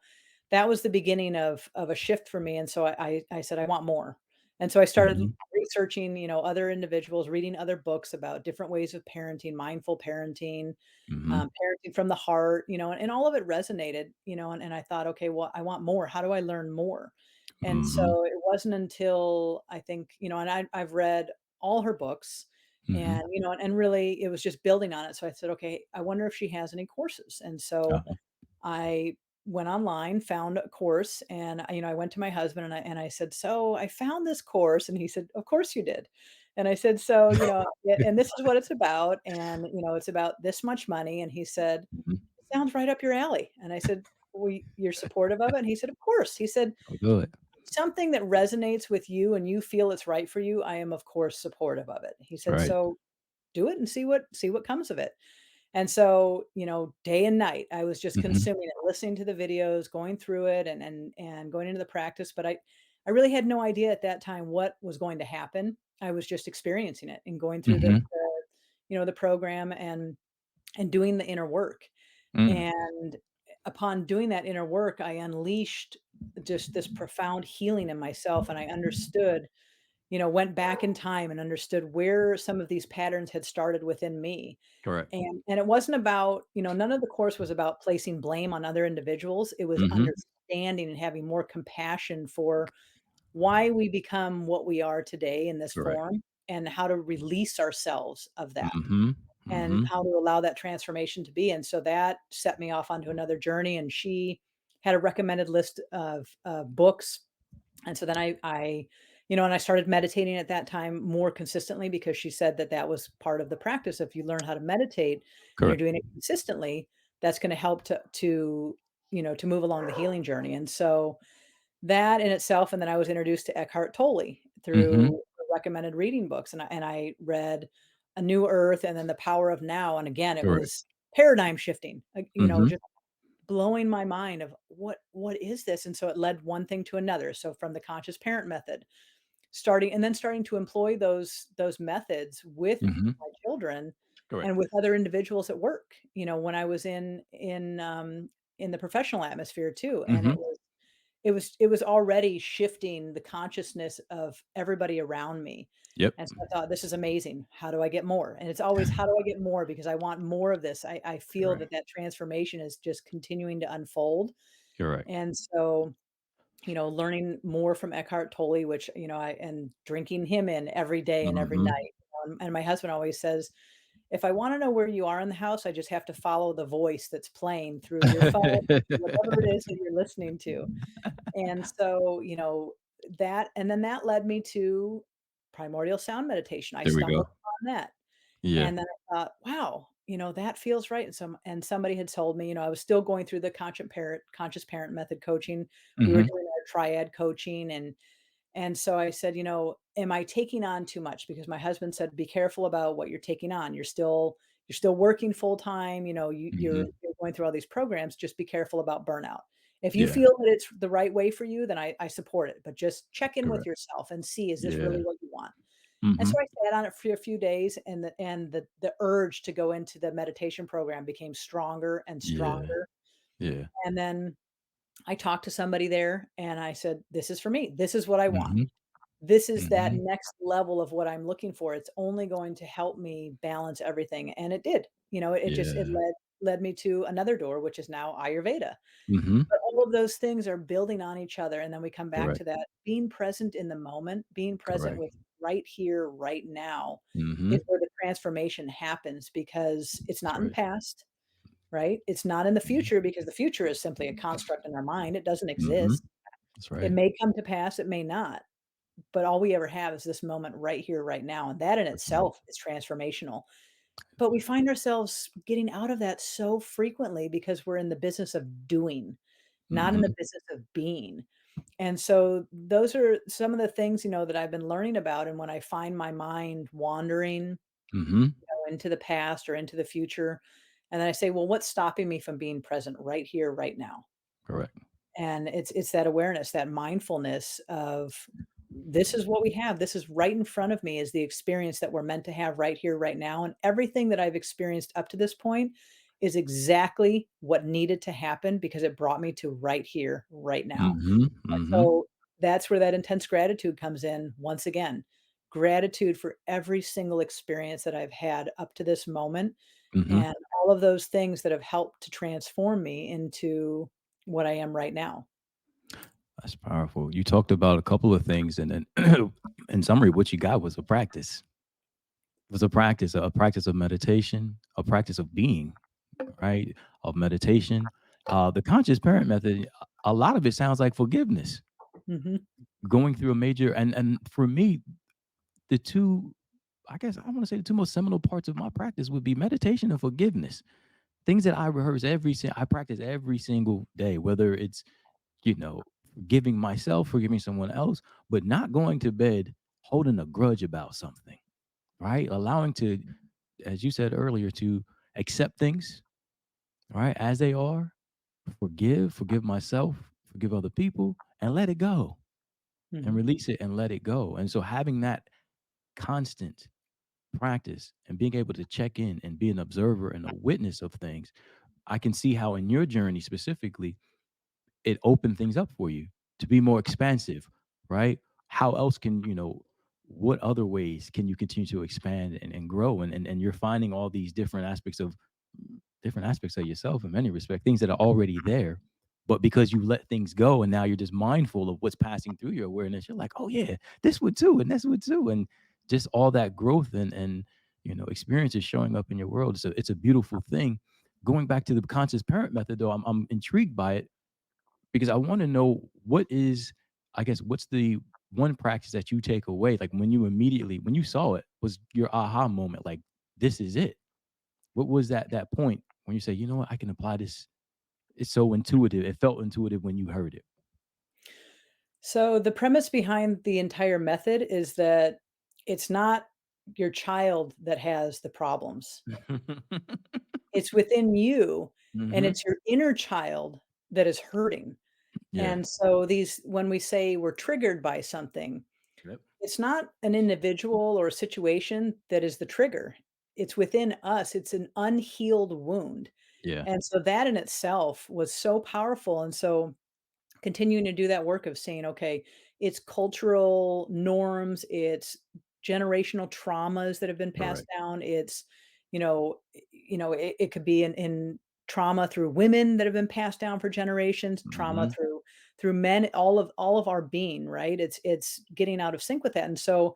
that was the beginning of a shift for me, and so I said, "I want more." And so I started Mhm. researching, other individuals, reading other books about different ways of parenting, mindful parenting, Mhm. parenting from the heart, and all of it resonated, and I thought, "Okay, well, I want more. How do I learn more?" And Mhm. so it wasn't until I think, and I've read all her books Mhm. and, and really it was just building on it. So I said, "Okay, I wonder if she has any courses." And so Uh-huh. I went online, found a course, and, I went to my husband and I said, "So I found this course." And he said, "Of course you did." And I said, "So, yeah, and this is what it's about, and, it's about this much money." And he said, Mhm. "Sounds right up your alley." And I said, "Well, you're supportive of it?" And he said, "Of course." He said, Oh, good. "Something that resonates with you and you feel it's right for you, I am, of course, supportive of it." He said, Right. "So do it and see what comes of it." And so, day and night, I was just Mhm. consuming it, listening to the videos, going through it and going into the practice, but I really had no idea at that time what was going to happen. I was just experiencing it and going through Mhm. the program and doing the inner work. Mm. And upon doing that inner work, I unleashed just this profound healing in myself, and I understood, went back in time and understood where some of these patterns had started within me. Correct. And it wasn't about, none of the course was about placing blame on other individuals. It was Mhm. understanding and having more compassion for why we become what we are today in this Correct. form and how to release ourselves of that Mhm. and Mhm. how to allow that transformation to be. And so that set me off onto another journey. And she had a recommended list of books, and so then and I started meditating at that time more consistently because she said that that was part of the practice. If you learn how to meditate and you're Correct. doing it consistently, that's going to help to move along the healing journey. And so that in itself, and then I was introduced to Eckhart Tolle Mhm. through the recommended reading books, and I read A New Earth and then The Power of Now. And again, it Correct. was paradigm shifting, Mhm. just blowing my mind of what is this? And so it led one thing to another. So from the conscious parent method, starting to employ those methods with Mhm. my children Correct. and with other individuals at work, when I was in the professional atmosphere too. And Mhm. it was already shifting the consciousness of everybody around me. Yep. And so I thought, this is amazing. How do I get more? And it's always, how do I get more? Because I want more of this. I feel Correct. that transformation is just continuing to unfold. Correct. And so, learning more from Eckhart Tolle, which, and drinking him in every day and every Mhm. night. And my husband always says, if I want to know where you are in the house, I just have to follow the voice that's playing through your phone, whatever it is that you're listening to. And so, and then that led me to primordial sound meditation. I There we stumbled go. upon that. Yeah. And then I thought, wow, that feels right. And somebody had told me, I was still going through the conscious parent method coaching. We were Mhm. doing our triad coaching, and so I said, am I taking on too much? Because my husband said, be careful about what you're taking on. You're still working full time. You're Mhm. going through all these programs. Just be careful about burnout. If you Yeah. feel that it's the right way for you, then I support it. But just check in with Correct. yourself and see, is this really Yeah. what you want? And so Mhm. I sat on it for a few days, and the urge to go into the meditation program became stronger and Yeah. stronger. Yeah. And then I talked to somebody there, and I said, "This is for me. This is what I want. Mhm. This is that Mhm. next level of what I'm looking for. It's only going to help me balance everything." And it did. It Yeah. led me to another door, which is now Ayurveda. Mhm. But all of those things are building on each other, and then we come back Correct. to that being present in the moment, being present Correct. with right here, right now is Mhm. where the transformation happens, because it's That's not in the right. past, right? It's not in the Mhm. future, because the future is simply a construct in our mind. It doesn't Mhm. exist. That's It right. may come to pass, it may not, but all we ever have is this moment right here, right now, and that in That's right. itself is transformational. But we find ourselves getting out of that so frequently because we're in the business of doing, not in the Mhm. business of being. And so those are some of the things, that I've been learning about. And when I find my mind wandering, Mhm. into the past or into the future, and then I say, well, what's stopping me from being present right here, right now? Correct. And it's that awareness, that mindfulness of this is what we have. This is right in front of me is the experience that we're meant to have right here, right now. And everything that I've experienced up to this point is exactly what needed to happen because it brought me to right here, right now. Mhm, And mhm, so that's where that intense gratitude comes in once again. Gratitude for every single experience that I've had up to this moment mhm. and all of those things that have helped to transform me into what I am right now. That's powerful. You talked about a couple of things, and then in summary, what you got was a practice. It was a practice of meditation, a practice of being, right? Of meditation. The conscious parent method, a lot of it sounds like forgiveness. Mhm, Going through a major and for me, the two, I guess I want to say the two most seminal parts of my practice would be meditation and forgiveness. Things that I rehearse I practice every single day, whether it's, forgiving myself, forgiving someone else, but not going to bed holding a grudge about something, right? Allowing to, as you said earlier, to accept things, right, as they are, forgive myself, forgive other people, and let it go and mhm, release it and let it go. And so having that constant practice and being able to check in and be an observer and a witness of things, I can see how in your journey specifically, it opened things up for you to be more expansive, right? How else can, what other ways can you continue to expand and grow? And you're finding all these different aspects of yourself in many respects, things that are already there. But because you let things go and now you're just mindful of what's passing through your awareness, you're like, oh yeah, this would too, and this would too. And just all that growth and experiences showing up in your world. So it's a beautiful thing. Going back to the conscious parent method though, I'm intrigued by it because I want to know I guess, what's the one practice that you take away? Like when you saw it, was your aha moment like, this is it? What was that point when you say, you know what, I can apply this? It's so intuitive. It felt intuitive when you heard it. So the premise behind the entire method is that it's not your child that has the problems. It's within you, and Hmm. it's your inner child that is hurting. Yeah. And so these when we say we're triggered by something, Yep. it's not an individual or a situation that is the trigger. It's within us. It's an unhealed wound. Yeah. And so that in itself was so powerful. And so continuing to do that work of saying, okay, it's cultural norms, it's generational traumas that have been passed Correct. down, it's, it could be in trauma through women that have been passed down for generations, trauma Hmm. through men, all of our being, right? It's getting out of sync with that. And so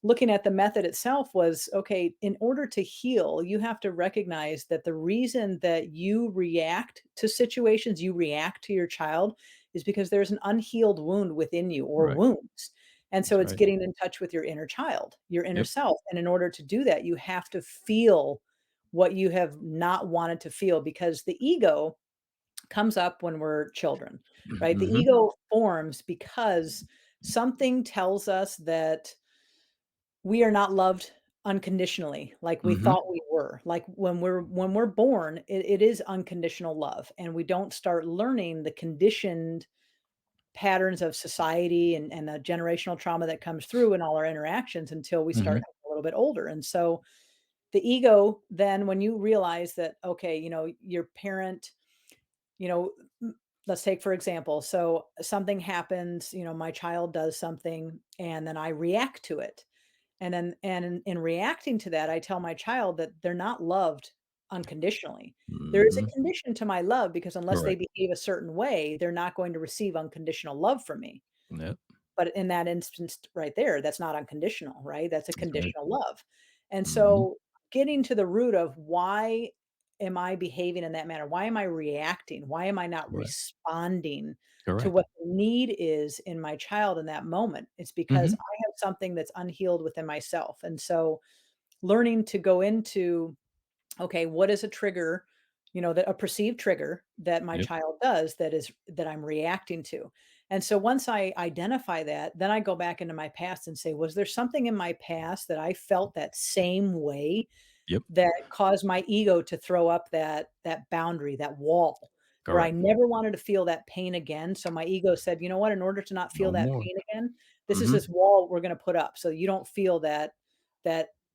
looking at the method itself was okay, in order to heal, you have to recognize that the reason that you react to situations, you react to your child, is because there's an unhealed wound within you or Right. wounds. And so That's it's right. getting in touch with your inner child, your inner Yep. self. And in order to do that, you have to feel what you have not wanted to feel because the ego comes up when we're children, right? The Hmm. ego forms because something tells us that we are not loved unconditionally like we Hmm. thought we were. Like when we're born, it is unconditional love, and we don't start learning the conditioned patterns of society and the generational trauma that comes through in all our interactions until we start Hmm. getting a little bit older. And so the ego then when you realize that, okay, your parent, you know, let's take for example, so something happens, my child does something and then I react to it. And in reacting to that, I tell my child that they're not loved unconditionally. There is Hmm. a condition to my love because unless they Correct. behave a certain way, they're not going to receive unconditional love from me. Yep. But in that instance right there, that's not unconditional, right? That's a That's right. conditional love. And Hmm. so getting to the root of why am I behaving in that manner? Why am I reacting? Why am I not Correct. responding to Correct. what the need is in my child in that moment? It's because Hmm. I have something that's unhealed within myself. And so learning to go into, okay, what is a trigger, that a perceived trigger that my Yep. child does that I'm reacting to. And so once I identify that, then I go back into my past and say, was there something in my past that I felt that same way Yep. that caused my ego to throw up that boundary, that wall, where I Correct. never wanted to feel that pain again. So my ego said, "You know what? In order to not feel No that more. pain again, This is Mm-hmm. this wall we're going to put up so you don't feel that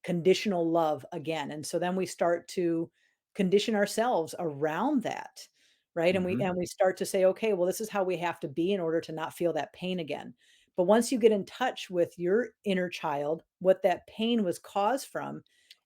conditional love again. And so then we start to condition ourselves around that, right? And we Mm-hmm. and we start to say, okay, well, this is how we have to be in order to not feel that pain again. But once you get in touch with your inner child, what that pain was caused from,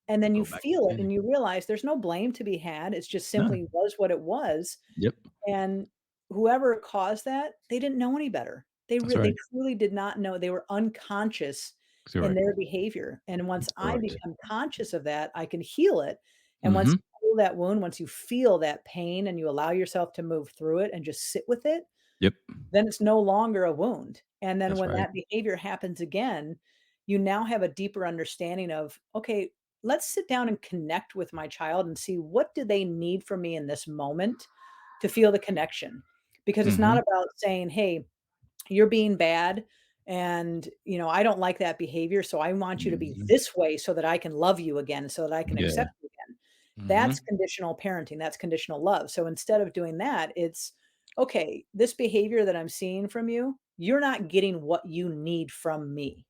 and To then you go back to the feel it and beginning. you realize there's no blame to be had. It's just No. simply was what it was. Yep. And whoever caused that, they didn't know any better. That's They right. truly did not know. They were unconscious in Correct. their behavior. And once That's I correct. become conscious of that, I can heal it. And once Mm-hmm. you heal that wound, once you feel that pain and you allow yourself to move through it and just sit with it, Yep. then it's no longer a wound. And then That's when right. that behavior happens again, you now have a deeper understanding of, okay, let's sit down and connect with my child and see what do they need from me in this moment to feel the connection. Because it's Mm-hmm. not about saying, hey, you're being bad and I don't like that behavior, so I want you to be Mm-hmm. this way so that I can love you again, so that I can Yeah. accept you again. Mm-hmm. That's conditional parenting, that's conditional love. So instead of doing that, it's okay, this behavior that I'm seeing from you, you're not getting what you need from me.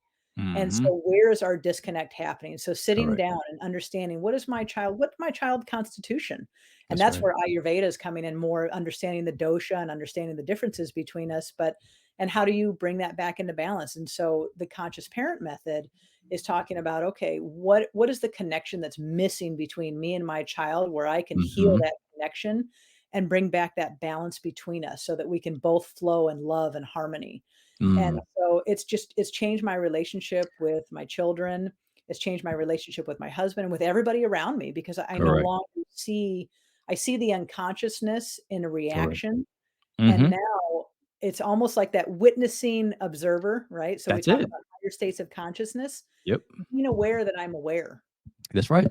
And Mm-hmm. so where is our disconnect happening? So sitting Correct. down and understanding what's my child constitution? And That's that's right. where Ayurveda is coming in more, understanding the dosha and understanding the differences between us, but and how do you bring that back into balance? And so the conscious parent method is talking about, okay, what is the connection that's missing between me and my child where I can heal Mm-hmm. that connection and bring back that balance between us so that we can both flow in love and harmony. And Mm. so it's changed my relationship with my children. It's changed my relationship with my husband and with everybody around me because I no Correct. longer I see the unconsciousness in a Correct. reaction. And Mm-hmm. now it's almost like that witnessing observer, right? So we That's talk it. about higher states of consciousness, Yep. being aware that I'm aware. That's right.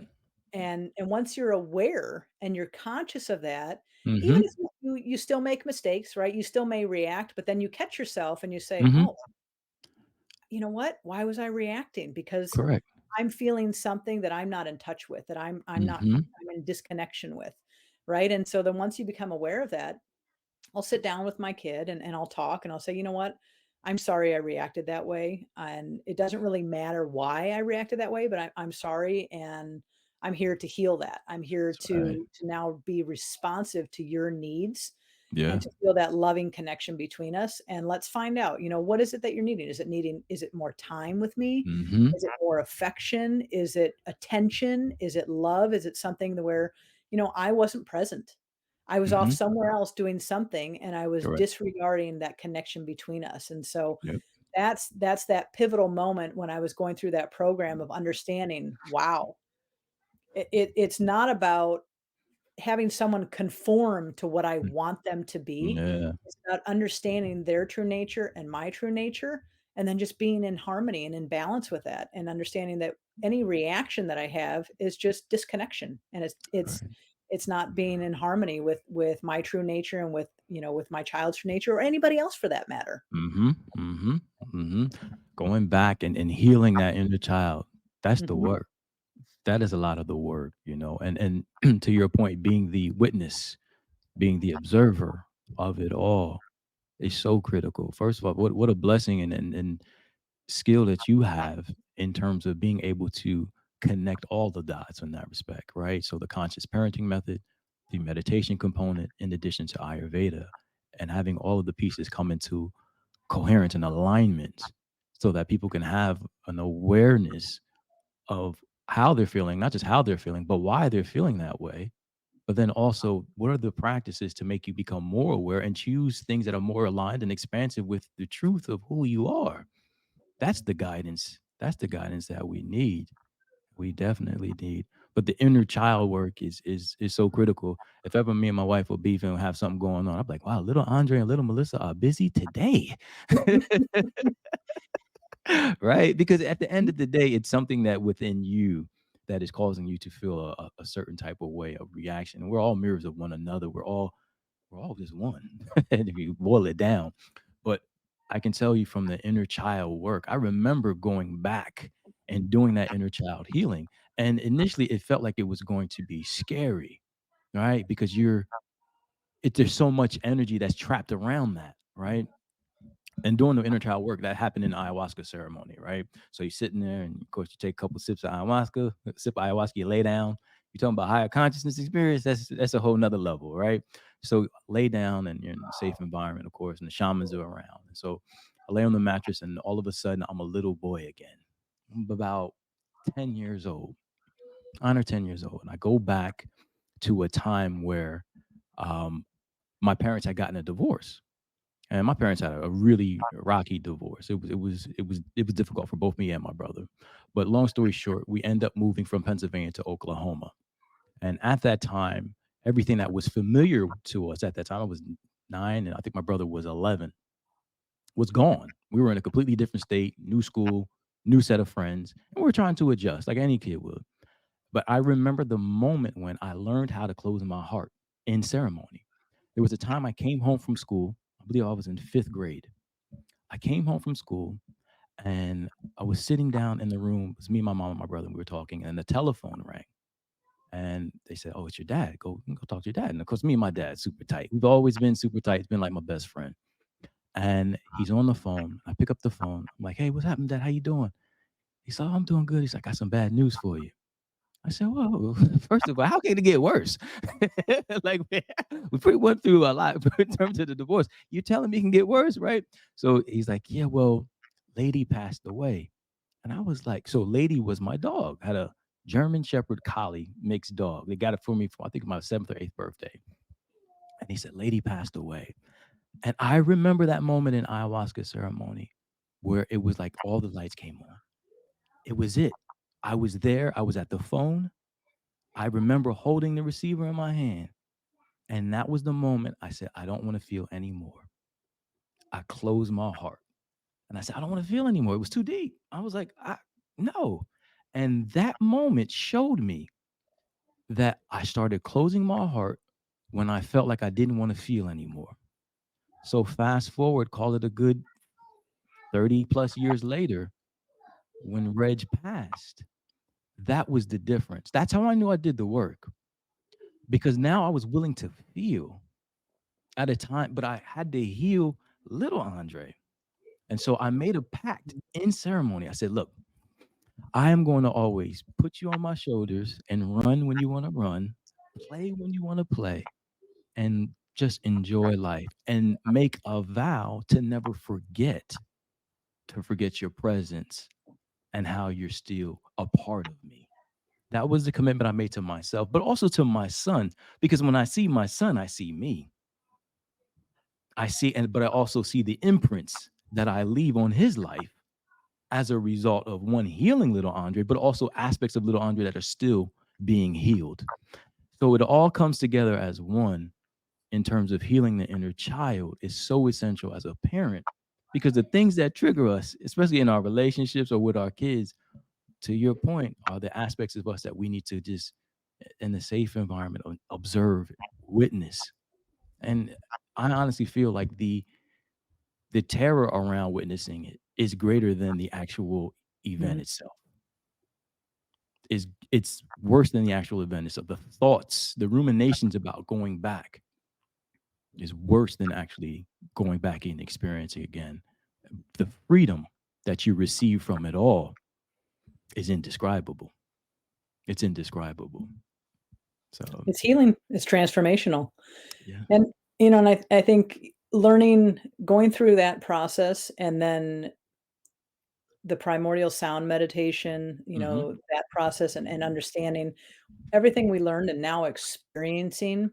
And once you're aware and you're conscious of that, even Mm-hmm. if you still make mistakes, right? You still may react, but then you catch yourself and you say, Mm-hmm. "Oh, you know what? Why was I reacting? Because Correct. I'm feeling something that I'm not in touch with, that Mm-hmm. I'm in disconnection with." Right? And so then once you become aware of that, I'll sit down with my kid and I'll talk and I'll say, "You know what? I'm sorry I reacted that way. And it doesn't really matter why I reacted that way, but I'm sorry. And I'm here to heal that. I'm here That's right. to now be responsive to your needs Yeah. and to feel that loving connection between us. And let's find out, what is it that you're needing? Is it more time with me? Mm-hmm. Is it more affection? Is it attention? Is it love? Is it something where, I wasn't present? I was off Mm-hmm. somewhere else doing something and I was Correct. disregarding that connection between us. And so Yep. that's that pivotal moment when I was going through that program of understanding, wow, it's not about having someone conform to what I want them to be. Yeah. It's about understanding their true nature and my true nature, and then just being in harmony and in balance with that, and understanding that any reaction that I have is just disconnection, and Right. it's not being in harmony with my true nature and with with my child's true nature or anybody else for that matter. Mm-hmm. Mm-hmm. Mm-hmm. Going back and healing that inner child. That's the Mhm. work. That is a lot of the work, and to your point, being the witness, being the observer of it all is so critical. First of all, what a blessing and skill that you have in terms of being able to connect all the dots in that respect, right? So the conscious parenting method, the meditation component, in addition to Ayurveda, and having all of the pieces come into coherence and alignment so that people can have an awareness of how they're feeling, not just how they're feeling, but why they're feeling that way. But then also, what are the practices to make you become more aware and choose things that are more aligned and expansive with the truth of who you are? That's the guidance. That's the guidance that we need. We definitely need. But the inner child work is so critical. If ever me and my wife will beef and have something going on, I'm like, wow, little Andre and little Melissa are busy today. Right? Because at the end of the day, it's something that within you that is causing you to feel a certain type of way of reaction. And we're all mirrors of one another. We're all just one. And if you boil it down. But I can tell you from the inner child work, I remember going back and doing that inner child healing. And initially it felt like it was going to be scary, right? Because there's so much energy that's trapped around that, right? And doing the inner child work that happened in the ayahuasca ceremony, right? So you're sitting there, and of course you take a couple sips of ayahuasca, sip of ayahuasca, you lay down. You're talking about higher consciousness experience. That's a whole nother level, right? So lay down, and you're in a safe environment, of course, and the shamans are around. And so I lay on the mattress, and all of a sudden I'm a little boy again. I'm about 10 years old, 9 or 10 years old, and I go back to a time where um, my parents had gotten a divorce, and my parents had a really rocky divorce. It was difficult for both me and my brother. But long story short, we end up moving from Pennsylvania to Oklahoma. And at that time, everything that was familiar to us at that time, I was 9, and I think my brother was 11, was gone. We were in a completely different state, new school, new set of friends, and we were trying to adjust like any kid would. But I remember the moment when I learned how to close my heart in ceremony. There was a time I came home from school. I believe I was in 5th grade. I came home from school, and I was sitting down in the room. It was me, my mom, and my brother. And we were talking, and the telephone rang. And they said, "Oh, it's your dad. Go talk to your dad." And of course, me and my dad super tight. We've always been super tight. It's been like my best friend. And he's on the phone. I pick up the phone. I'm like, "Hey, what's happening, Dad? How you doing?" He said, "Oh, I'm doing good." He's like, "I got some bad news for you." I said, "Whoa, first of all, how can it get worse?" Like, we pretty went through a lot in terms of the divorce. You're telling me it can get worse, right? So he's like, "Yeah, well, Lady passed away." And I was like, so Lady was my dog, had a German Shepherd Collie mixed dog. They got it for me for, I think, my 7th or 8th birthday. And he said, Lady passed away. And I remember that moment in ayahuasca ceremony where it was like all the lights came on. It was it. I was there. I was at the phone. I remember holding the receiver in my hand. And that was the moment I said, I don't want to feel anymore. I closed my heart. And I said, I don't want to feel anymore. It was too deep. I was like, no. And that moment showed me that I started closing my heart when I felt like I didn't want to feel anymore. So fast forward, call it a good 30 plus years later, when Reg passed, that was the difference. That's how I knew I did the work, because now I was willing to feel at a time, but I had to heal little Andre. And so I made a pact in ceremony. I said, look, I am going to always put you on my shoulders and run when you want to run, play when you want to play, and just enjoy life and make a vow to never forget your presence and how you're still a part of me. That was the commitment I made to myself, but also to my son, because when I see my son, I see me. But I also see the imprints that I leave on his life as a result of one healing little Andre, but also aspects of little Andre that are still being healed. So it all comes together as one in terms of healing the inner child is so essential as a parent, because the things that trigger us, especially in our relationships or with our kids, to your point, are the aspects of us that we need to just in a safe environment observe, witness. And I honestly feel like the terror around witnessing it is greater than the actual event Mhm. itself. It's worse than the actual event itself. The thoughts, the ruminations about going back is worse than actually going back and experiencing again. The freedom that you receive from it all is indescribable. It's indescribable. So It's healing, it's transformational. yeah. And, and I think learning going through that process and then the primordial sound meditation, Hmm. that process and understanding everything we learned and now experiencing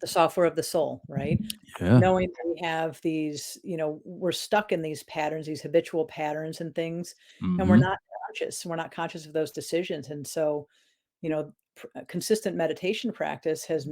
the software of the soul, right? Yeah. Knowing that we have these, we're stuck in these patterns, these habitual patterns and things, and we're Hmm. not conscious. We're not conscious of those decisions. And so, consistent meditation practice has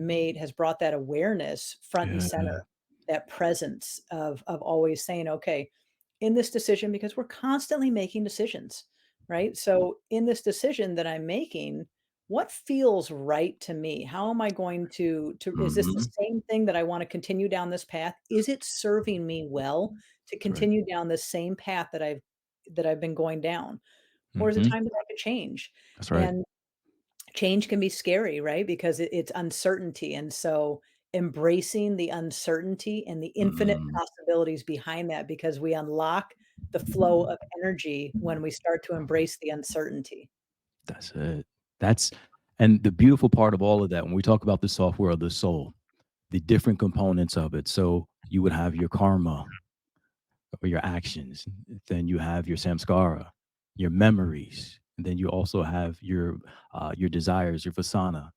brought that awareness front and center, Yeah. that presence of always saying, okay, in this decision, because we're constantly making decisions, right? So in this decision that I'm making, what feels right to me? How am I going to is this the Hmm. same thing that I want to continue down this path? Is it serving me well to That's right. continue down this same path that I've been going down? Or is it Hmm. time that I could change? That's right. And change can be scary, right? Because it's uncertainty. And so embracing the uncertainty and the infinite Mm, possibilities behind that because we unlock the flow of energy when we start to embrace the uncertainty. that's it. That's and the beautiful part of all of that when we talk about the software of the soul, the different components of it. So you would have your karma or your actions, then you have your samskara, your memories, and then you also have your desires, your vasana.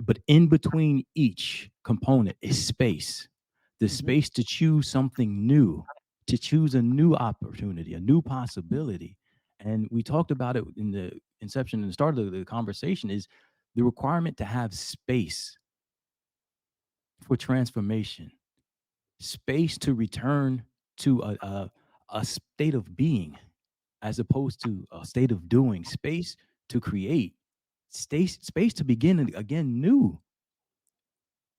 But in between each component is space, the Mhm, space to choose something new, to choose a new opportunity, a new possibility. And we talked about it in the inception and the start of the conversation is the requirement to have space for transformation, space to return to a state of being as opposed to a state of doing, space to create, space to begin again new.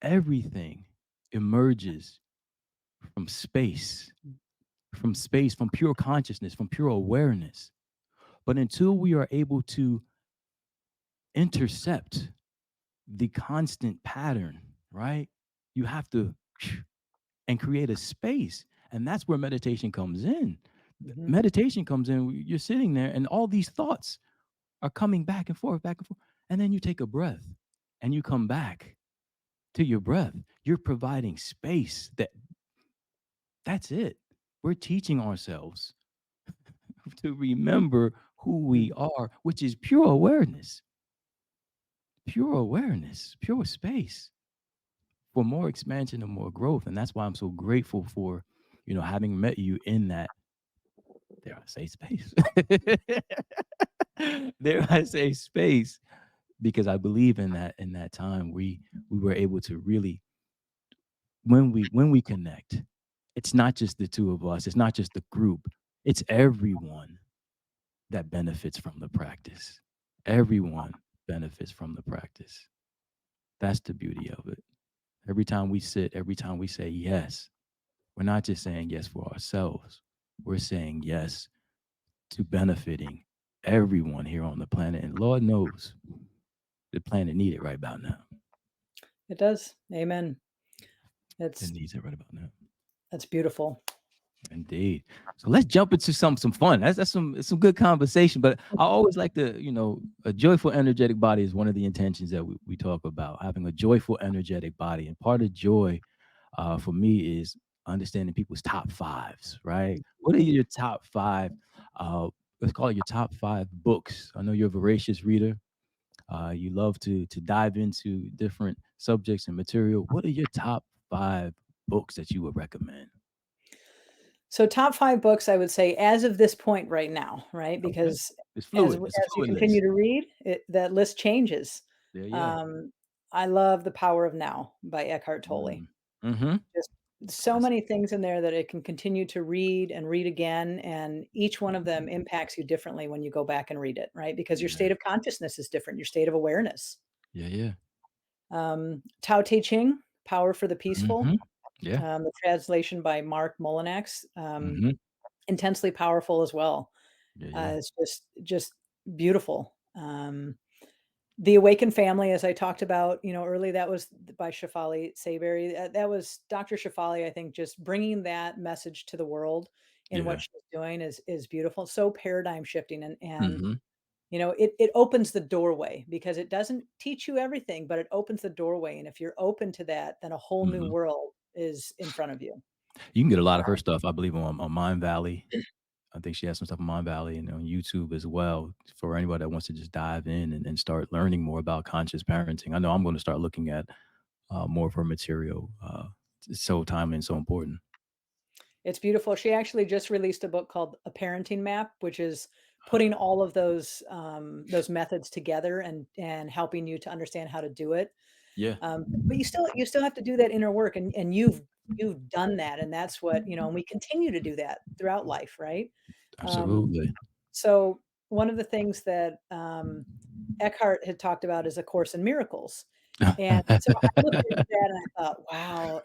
Everything emerges from space, from pure consciousness, from pure awareness. But until we are able to intercept the constant pattern, right? You have to and create a space. And that's where meditation comes in. mhm. Meditation comes in, you're sitting there, and all these thoughts are coming back and forth, back and forth. And then you take a breath and you come back to your breath. You're providing space that's it. We're teaching ourselves to remember who we Mhm. are, which is pure awareness, pure space for more expansion and more growth. And that's why I'm so grateful for, having met you in that, dare I say, space. Dare I say space, because I believe in that time we were able to really when we connect, it's not just the two of us, it's not just the group, it's everyone that benefits from the practice. Everyone benefits from the practice. That's the beauty of it. Every time we sit, every time we say yes, we're not just saying yes for ourselves. We're saying yes to benefiting everyone here on the planet. And Lord knows the planet needs it right about now. It does. Amen. It It's needs it right about now. that's beautiful. Indeed. So let's jump into some fun. That's some good conversation. But I always like to, a joyful, energetic body is one of the intentions that we talk about, having a joyful, energetic body. And part of joy for me is understanding people's top fives, right? What are Mhm. your top five? Let's call it your top five books. I know you're a voracious reader. You love to dive into different subjects and material. What are your top five books that you would recommend? So top 5 books, I would say as of this point right now, right? Okay. Because It's fluid. It's a as you fluid continue list. to read, that list changes. Yeah, yeah. Um, I love The Power of Now by Eckhart Tolle. Mm. Mhm. Just so That's many things in there that it can continue to read and read again, and each one of them impacts you differently when you go back and read it, right? Because your yeah. state of consciousness is different, your state of awareness. Yeah, yeah. Tao Te Ching, Power for the Peaceful, Mhm. Yeah. the translation by Mark Molinax, Mhm. intensely powerful as well. Yeah, yeah. It's just beautiful. The Awakened Family, as I talked about, early, that was by Shefali Sayberry. That was Dr. Shefali, I think, just bringing that message to the world in what Yeah. she's doing is beautiful. So paradigm shifting and Mhm. it opens the doorway because it doesn't teach you everything, but it opens the doorway. And if you're open to that, then a whole new Mhm. world is in front of you. You can get a lot of her stuff, I believe, on Mind Valley. I think she has some stuff on Mind Valley and on YouTube as well for anybody that wants to just dive in and start learning more about conscious parenting. I know I'm going to start looking at more of her material. It's so timely and so important. It's beautiful. She actually just released a book called A Parenting Map, which is putting all of those methods together and helping you to understand how to do it. Yeah, But you still have to do that inner work, and you've done that, and that's what and we continue to do that throughout life, right? Um, absolutely. so one of the things that Eckhart had talked about is A Course in Miracles. And so I looked into that and I thought, wow,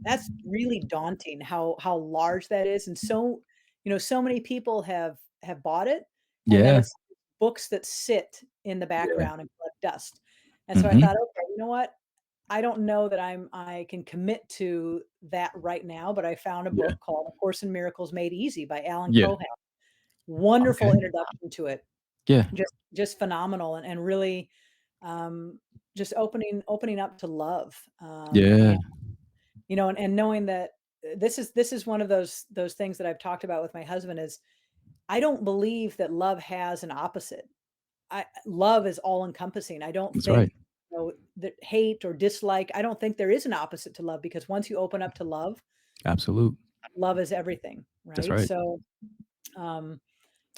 that's really daunting how large that is. And so many people have bought it, and then Yeah. it's books that sit in the Yeah. background and collect dust. And so I Mhm. thought, okay, you know what? I don't know that I can commit to that right now, but I found a Yeah. book called A Course in Miracles Made Easy by Alan Yeah. Cohen. Wonderful Okay. introduction to it. Yeah. Just phenomenal, and really, um, just opening up to love, Yeah. and, and knowing that this is one of those things that I've talked about with my husband is I don't believe that love has an opposite. I love is all encompassing. I don't That's think, right. that hate or dislike, I don't think there is an opposite to love because once you open up to love, Absolute. love is everything, That's right? right. So, um,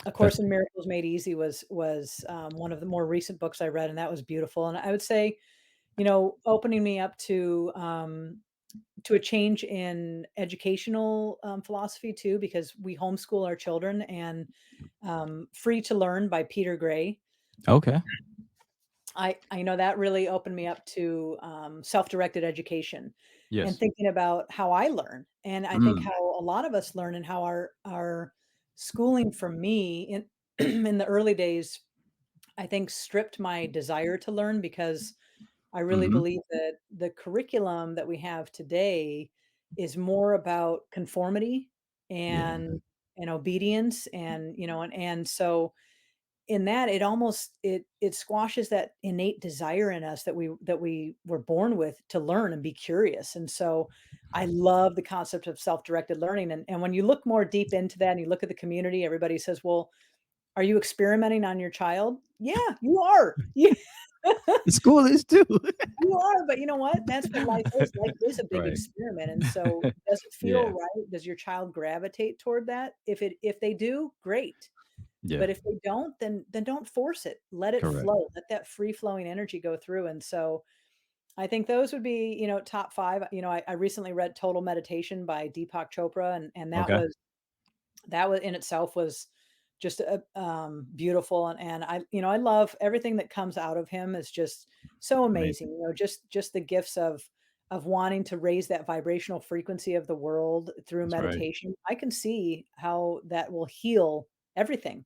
A That's Course in Miracles Made Easy was one of the more recent books I read, and that was beautiful. And I would say, opening me up to a change in educational philosophy too, because we homeschool our children, and Free to Learn by Peter Gray. okay. I know that really opened me up to self-directed education and Yes. thinking about how I learn, and I think Mm. how a lot of us learn, and how our schooling for me in in the early days, I think stripped my desire to learn because I really Mhm. believe that the curriculum that we have today is more about conformity Yeah. and obedience, and so in that it almost it squashes that innate desire in us that we were born with to learn and be curious. And so I love the concept of self-directed learning, and when you look more deep into that and you look at the community, everybody says, well, are you experimenting on your child? Yeah, you are. Yeah. The school is too. You are, but you know what? That's what life is. Life is a big Right. experiment, and so does it feel Yeah. right? Does your child gravitate toward that? If they do, great. Yeah. But if they don't, then don't force it. Let it Correct. flow. Let that free flowing energy go through. And so I think those would be, top 5. I recently read Total Meditation by Deepak Chopra, and Okay. that was in itself was just beautiful, and I love everything that comes out of him is just so amazing. Amazing. Just the gifts of wanting to raise that vibrational frequency of the world through That's right. meditation. I can see how that will heal everything,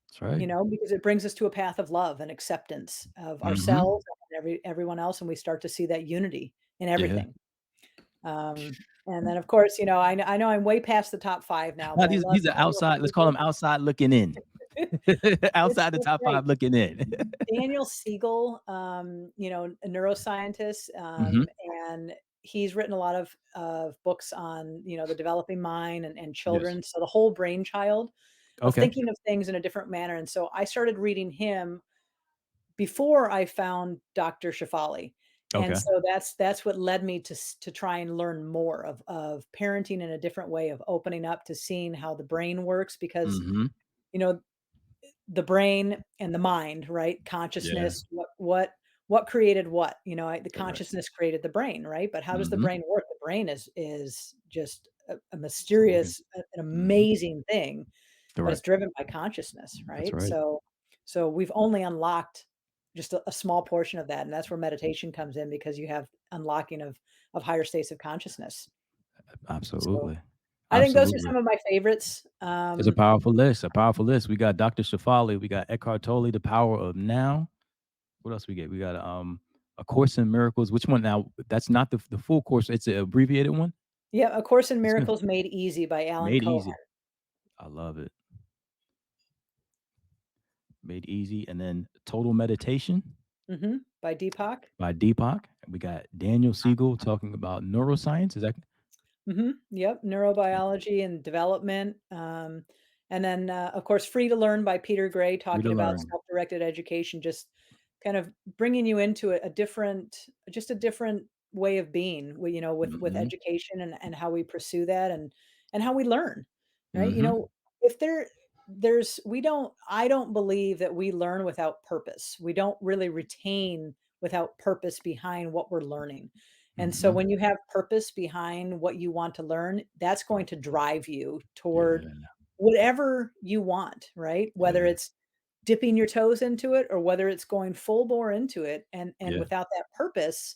That's right. because it brings us to a path of love and acceptance of Mhm. ourselves and everyone else, and we start to see that unity in Yeah. everything. And then, of course, I know I'm way past the top 5 now, Now but I these love these are Daniel outside, let's call Siegel. them outside looking in. Outside the It's top great. 5 looking in. Daniel Siegel, a neuroscientist, Mhm. and he's written a lot of books on, the developing mind and Yes. children. So the whole brainchild of Okay. thinking of things in a different manner. And so I started reading him before I found Dr. Shafali. And Okay. so that's what led me to try and learn more of parenting in a different way, of opening up to seeing how the brain works, because, Mhm. you know, the brain and the mind, right? Yeah. Consciousness, what created what? The Correct. consciousness created the brain, right? But how does the Mhm. brain work? The brain is just a It's organ. mysterious, an Mhm. amazing thing, but it's Correct. driven by consciousness, That's right? right. So we've only unlocked just a small portion of that, and that's where meditation comes in, because you have unlocking of higher states of consciousness. So Absolutely. I think those are Absolutely. some of my favorites. It's a powerful list, a powerful list. We got Dr. Shafali, we got Eckhart Tolle, The Power of Now. What else we get? We got A Course in Miracles. Which one now? That's not the full course. It's an abbreviated one. Yeah, A Course in It's good. Miracles Made Easy by Alan Made Cohen. Easy. I love it. Made Easy. And then Total Meditation By Deepak. by Deepak. We got Daniel Siegel talking about neuroscience. Is that Yep, neurobiology and development, and then, of course, Free to Learn by Peter Gray, free to talking about learn? self-directed education, just kind of bringing you into a different, just a different way of being, with Mm-hmm. education and how we pursue that, and how we learn, right? Mm-hmm. If there's we don't I don't believe that we learn without purpose. We don't really retain without purpose behind what we're learning. And so Mm-hmm. when you have purpose behind what you want to learn, that's going to drive you toward Yeah. whatever you want, right? Whether Yeah. it's dipping your toes into it or whether it's going full bore into it. And Yeah. without that purpose,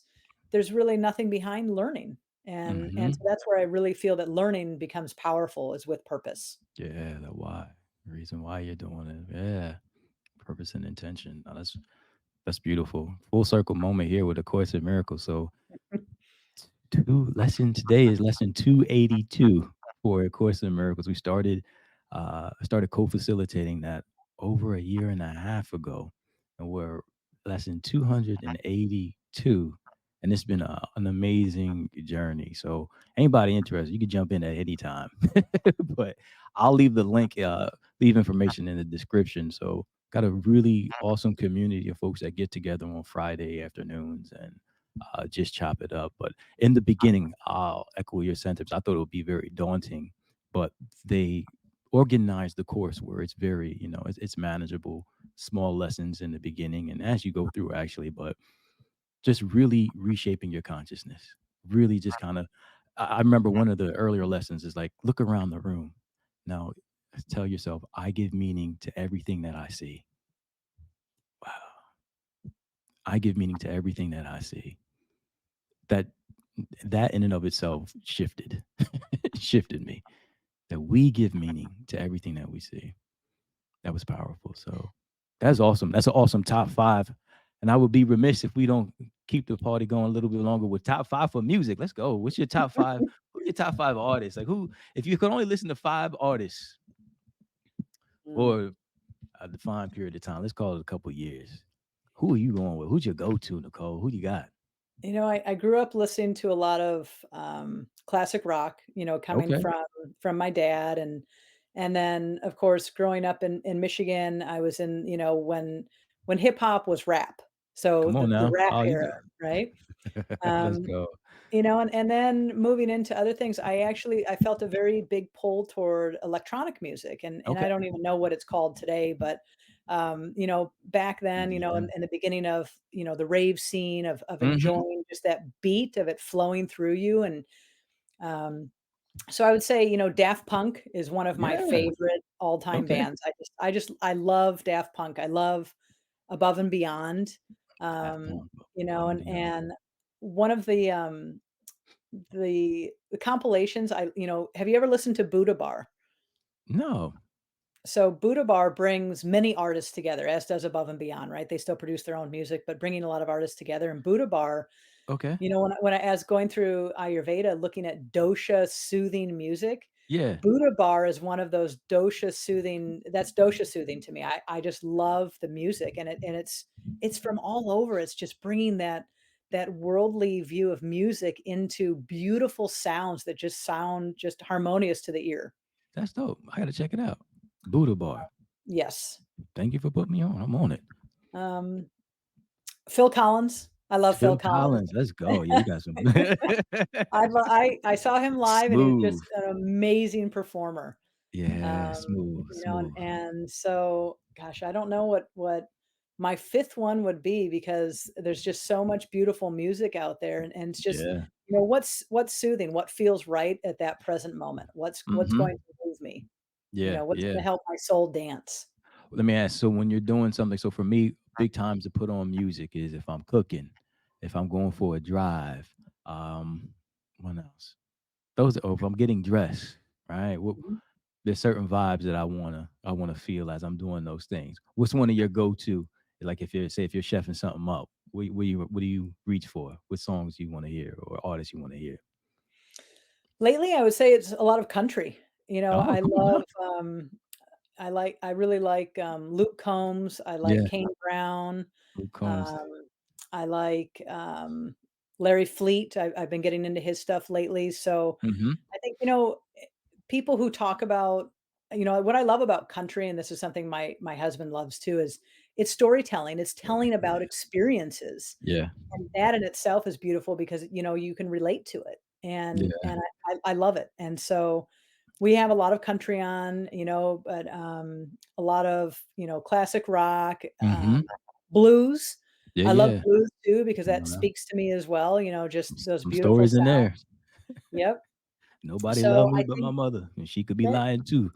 there's really nothing behind learning. And so Mm-hmm. that's where I really feel that learning becomes powerful, is with purpose. Yeah. The why. The reason why you're doing it. Yeah. Purpose and intention. Now, that's beautiful. Full circle moment here with A Course in Miracles. So Lesson today is lesson 282 for A Course in Miracles. I started co-facilitating that over a year and a half ago, and we're lesson 282, and it's been an amazing journey. So anybody interested, you can jump in at any time. But I'll leave the link, leave information in the description. So got a really awesome community of folks that get together on Friday afternoons and just chop it up. But in the beginning, I'll echo your sentiments. I thought it would be very daunting, but they organize the course where it's very, it's manageable, small lessons in the beginning, and as you go through, actually, but just really reshaping your consciousness. Really, just kind of. I remember one of the earlier lessons is like, look around the room. Now, tell yourself, I give meaning to everything that I see. Wow. I give meaning to everything that I see. That that in and of itself shifted me, that we give meaning to everything that we see. That was powerful. So that's awesome. That's an awesome top five. And I would be remiss if we don't keep the party going a little bit longer with top five for music. Let's go. What's your top five? Who are your top five artists? Like, who, if you could only listen to five artists Mm. for a defined period of time, let's call it a couple years, who are you going with? Who's your go-to, Nicole? Who you got? I grew up listening to a lot of classic rock, coming Okay. from my dad, and then of course growing up in Michigan, I was in, when hip hop was rap, so Come on the now. rap Oh, era, right? let's Um, go. and then moving into other things, I felt a very big pull toward electronic music, and Okay. I don't even know what it's called today, but back then, EDM. in the beginning of the rave scene of Hmm. enjoying just that beat of it flowing through you, and um, so I would say Daft Punk is one of my Yeah. favorite all time Okay. bands. I love Daft Punk. I love Above and Beyond, Daft um, Punk, Above and Beyond. and one of the compilations, have you ever listened to Buddha Bar? No. So Buddha Bar brings many artists together, as does Above and Beyond, right? They still produce their own music, but bringing a lot of artists together. And Buddha Bar, Okay. as going through Ayurveda, looking at dosha soothing music, Yeah. Buddha Bar is one of those dosha soothing. That's dosha soothing to me. I just love the music, and it's from all over. It's just bringing that worldly view of music into beautiful sounds that just sound just harmonious to the ear. That's dope. I gotta check it out. Buddha Bar. Yes. Thank you for putting me on. I'm on it. Um, Phil Collins. I love Phil Phil Collins. Collins. Let's go. Yeah, you got some I saw him live, and he was smooth. just an amazing performer. Yeah, smooth, And smooth. so, gosh, I don't know what my 5th one would be, because there's just so much beautiful music out there, and it's just, Yeah. what's soothing, what feels right at that present moment, what's Mm-hmm. going to move me, Yeah, what's yeah. gonna help my soul dance. Let me ask. So when you're doing something, so for me, big times to put on music is if I'm cooking, if I'm going for a drive, um, what else? Those or if I'm getting dressed, right? Mhm. There's certain vibes that I wanna feel as I'm doing those things. What's one of your go-to? Like if you're chefing something up, what do you reach for? What songs do you want to hear or artists you want to hear? Lately, I would say it's a lot of country. Oh, I cool, love, huh? I really like, Luke Combs, I like Yeah, Kane Brown, Luke Combs. um, I like, Larry Fleet. I've been getting into his stuff lately, so Mhm. I think, people who talk about, what I love about country, and this is something my husband loves too, is it's storytelling. It's telling about experiences, Yeah, and that in itself is beautiful because, you can relate to it, yeah. and I love it, and so we have a lot of country on, but, a lot of, classic rock, Mhm. blues. Yeah, I love yeah. blues too because Come that on now. speaks to me as well, just those Some beautiful stories in sounds. there. Yep. Nobody So loved me I but my think mother, and she could be that lying too.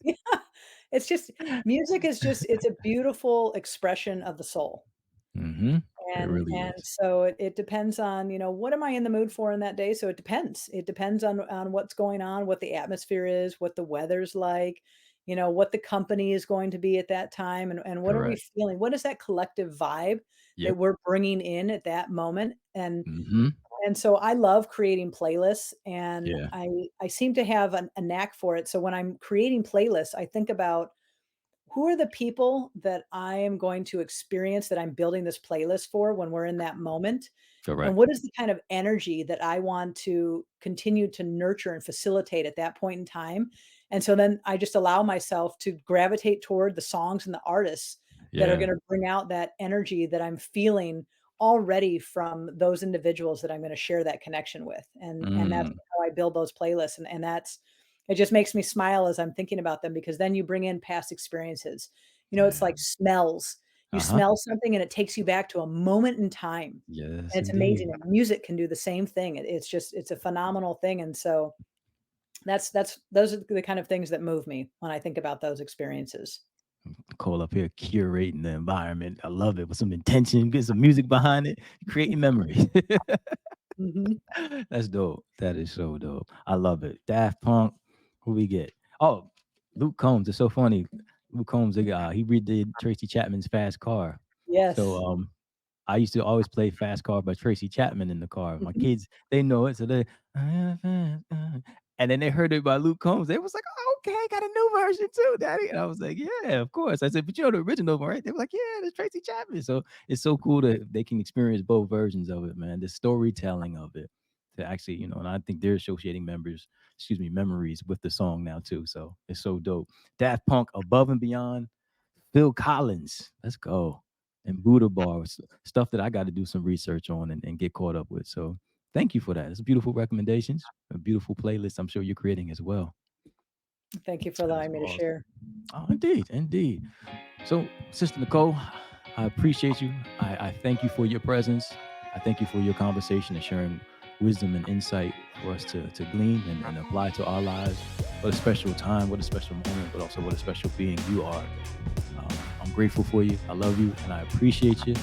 yeah, it's just music is just it's a beautiful expression of the soul. Mhm. It And really and is. so it depends on, what am I in the mood for in that day? So it depends. It depends on what's going on, what the atmosphere is, what the weather's like. what the company is going to be at that time, and what are we Correct. feeling? What is that collective vibe that Yep. we're bringing in at that moment? Mm-hmm. And so I love creating playlists, and Yeah. I seem to have a knack for it. So when I'm creating playlists, I think about who are the people that I am going to experience that I'm building this playlist for when we're in that moment? And Correct. what is the kind of energy that I want to continue to nurture and facilitate at that point in time? And so then I just allow myself to gravitate toward the songs and the artists that are Yeah. going to bring out that energy that I'm feeling already from those individuals that I'm going to share that connection with. And that's Mm. how I build those playlists. And that's it just makes me smile as I'm thinking about them because then you bring in past experiences. It's Yeah. like smells. You Uh-huh. smell something and it takes you back to a moment in time. Yes, And it's amazing, indeed. and music can do the same thing. It's a phenomenal thing, and so that's those are the kind of things that move me when I think about those experiences. Nicole up here curating the environment. I love it with some intention, get some music behind it, creating memories. Mhm. That's dope. That is so dope. I love it. Daft Punk. Who we get? Oh, Luke Combs. It's so funny. Luke Combs. He redid Tracy Chapman's Fast Car. So Yes. I used to always play Fast Car by Tracy Chapman in the car. My Mhm. kids, they know it, so they and then they heard it by Luke Combs. They was like, "Oh, okay, got a new version too, Daddy." And I was like, "Yeah, of course." I said, "But you know the original one, right?" They were like, "Yeah, that's Tracy Chapman." So it's so cool that they can experience both versions of it, man. The storytelling of it to actually, and I think they're associating memories with the song now too. So it's so dope. Daft Punk, Above and Beyond. Phil Collins, let's go. And Buddha bars, stuff that I got to do some research on and get caught up with. So thank you for that. It's beautiful recommendations, a beautiful playlist I'm sure you're creating as well. Thank you for That's allowing me to awesome. share. Oh, indeed, indeed. So, Sister Nicole, I appreciate you. I thank you for your presence. I thank you for your conversation and sharing wisdom and insight for us to glean and apply to our lives. What a special time, what a special moment, but also what a special being you are. Um, I'm grateful for you. I love you and I appreciate you.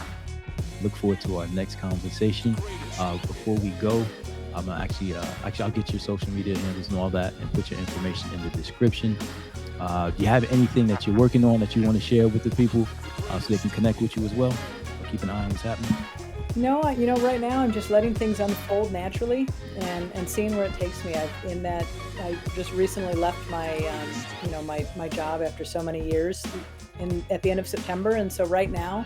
Look forward to our next conversation. Before we go, I'm gonna actually I'll get your social media handles and all that and put your information in the description. Do you have anything that you're working on that you want to share with the people so they can connect with you as well? Or keep an eye on what's happening. No, right now I'm just letting things unfold naturally and seeing where it takes me. I just recently left my my job after so many years at the end of September, and so right now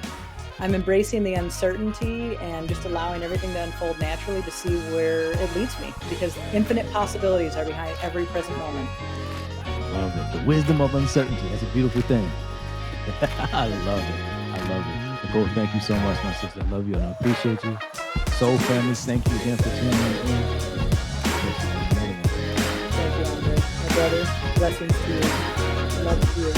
I'm embracing the uncertainty and just allowing everything to unfold naturally to see where it leads me because infinite possibilities are behind every present moment. I love it. The wisdom of uncertainty. That's a beautiful thing. I love it. I love it. Nicole, thank you so much, my sister. I love you and I appreciate you. Soul family, thank you again for tuning in. Thank you, Andre. My brother, blessings to you. Love to you.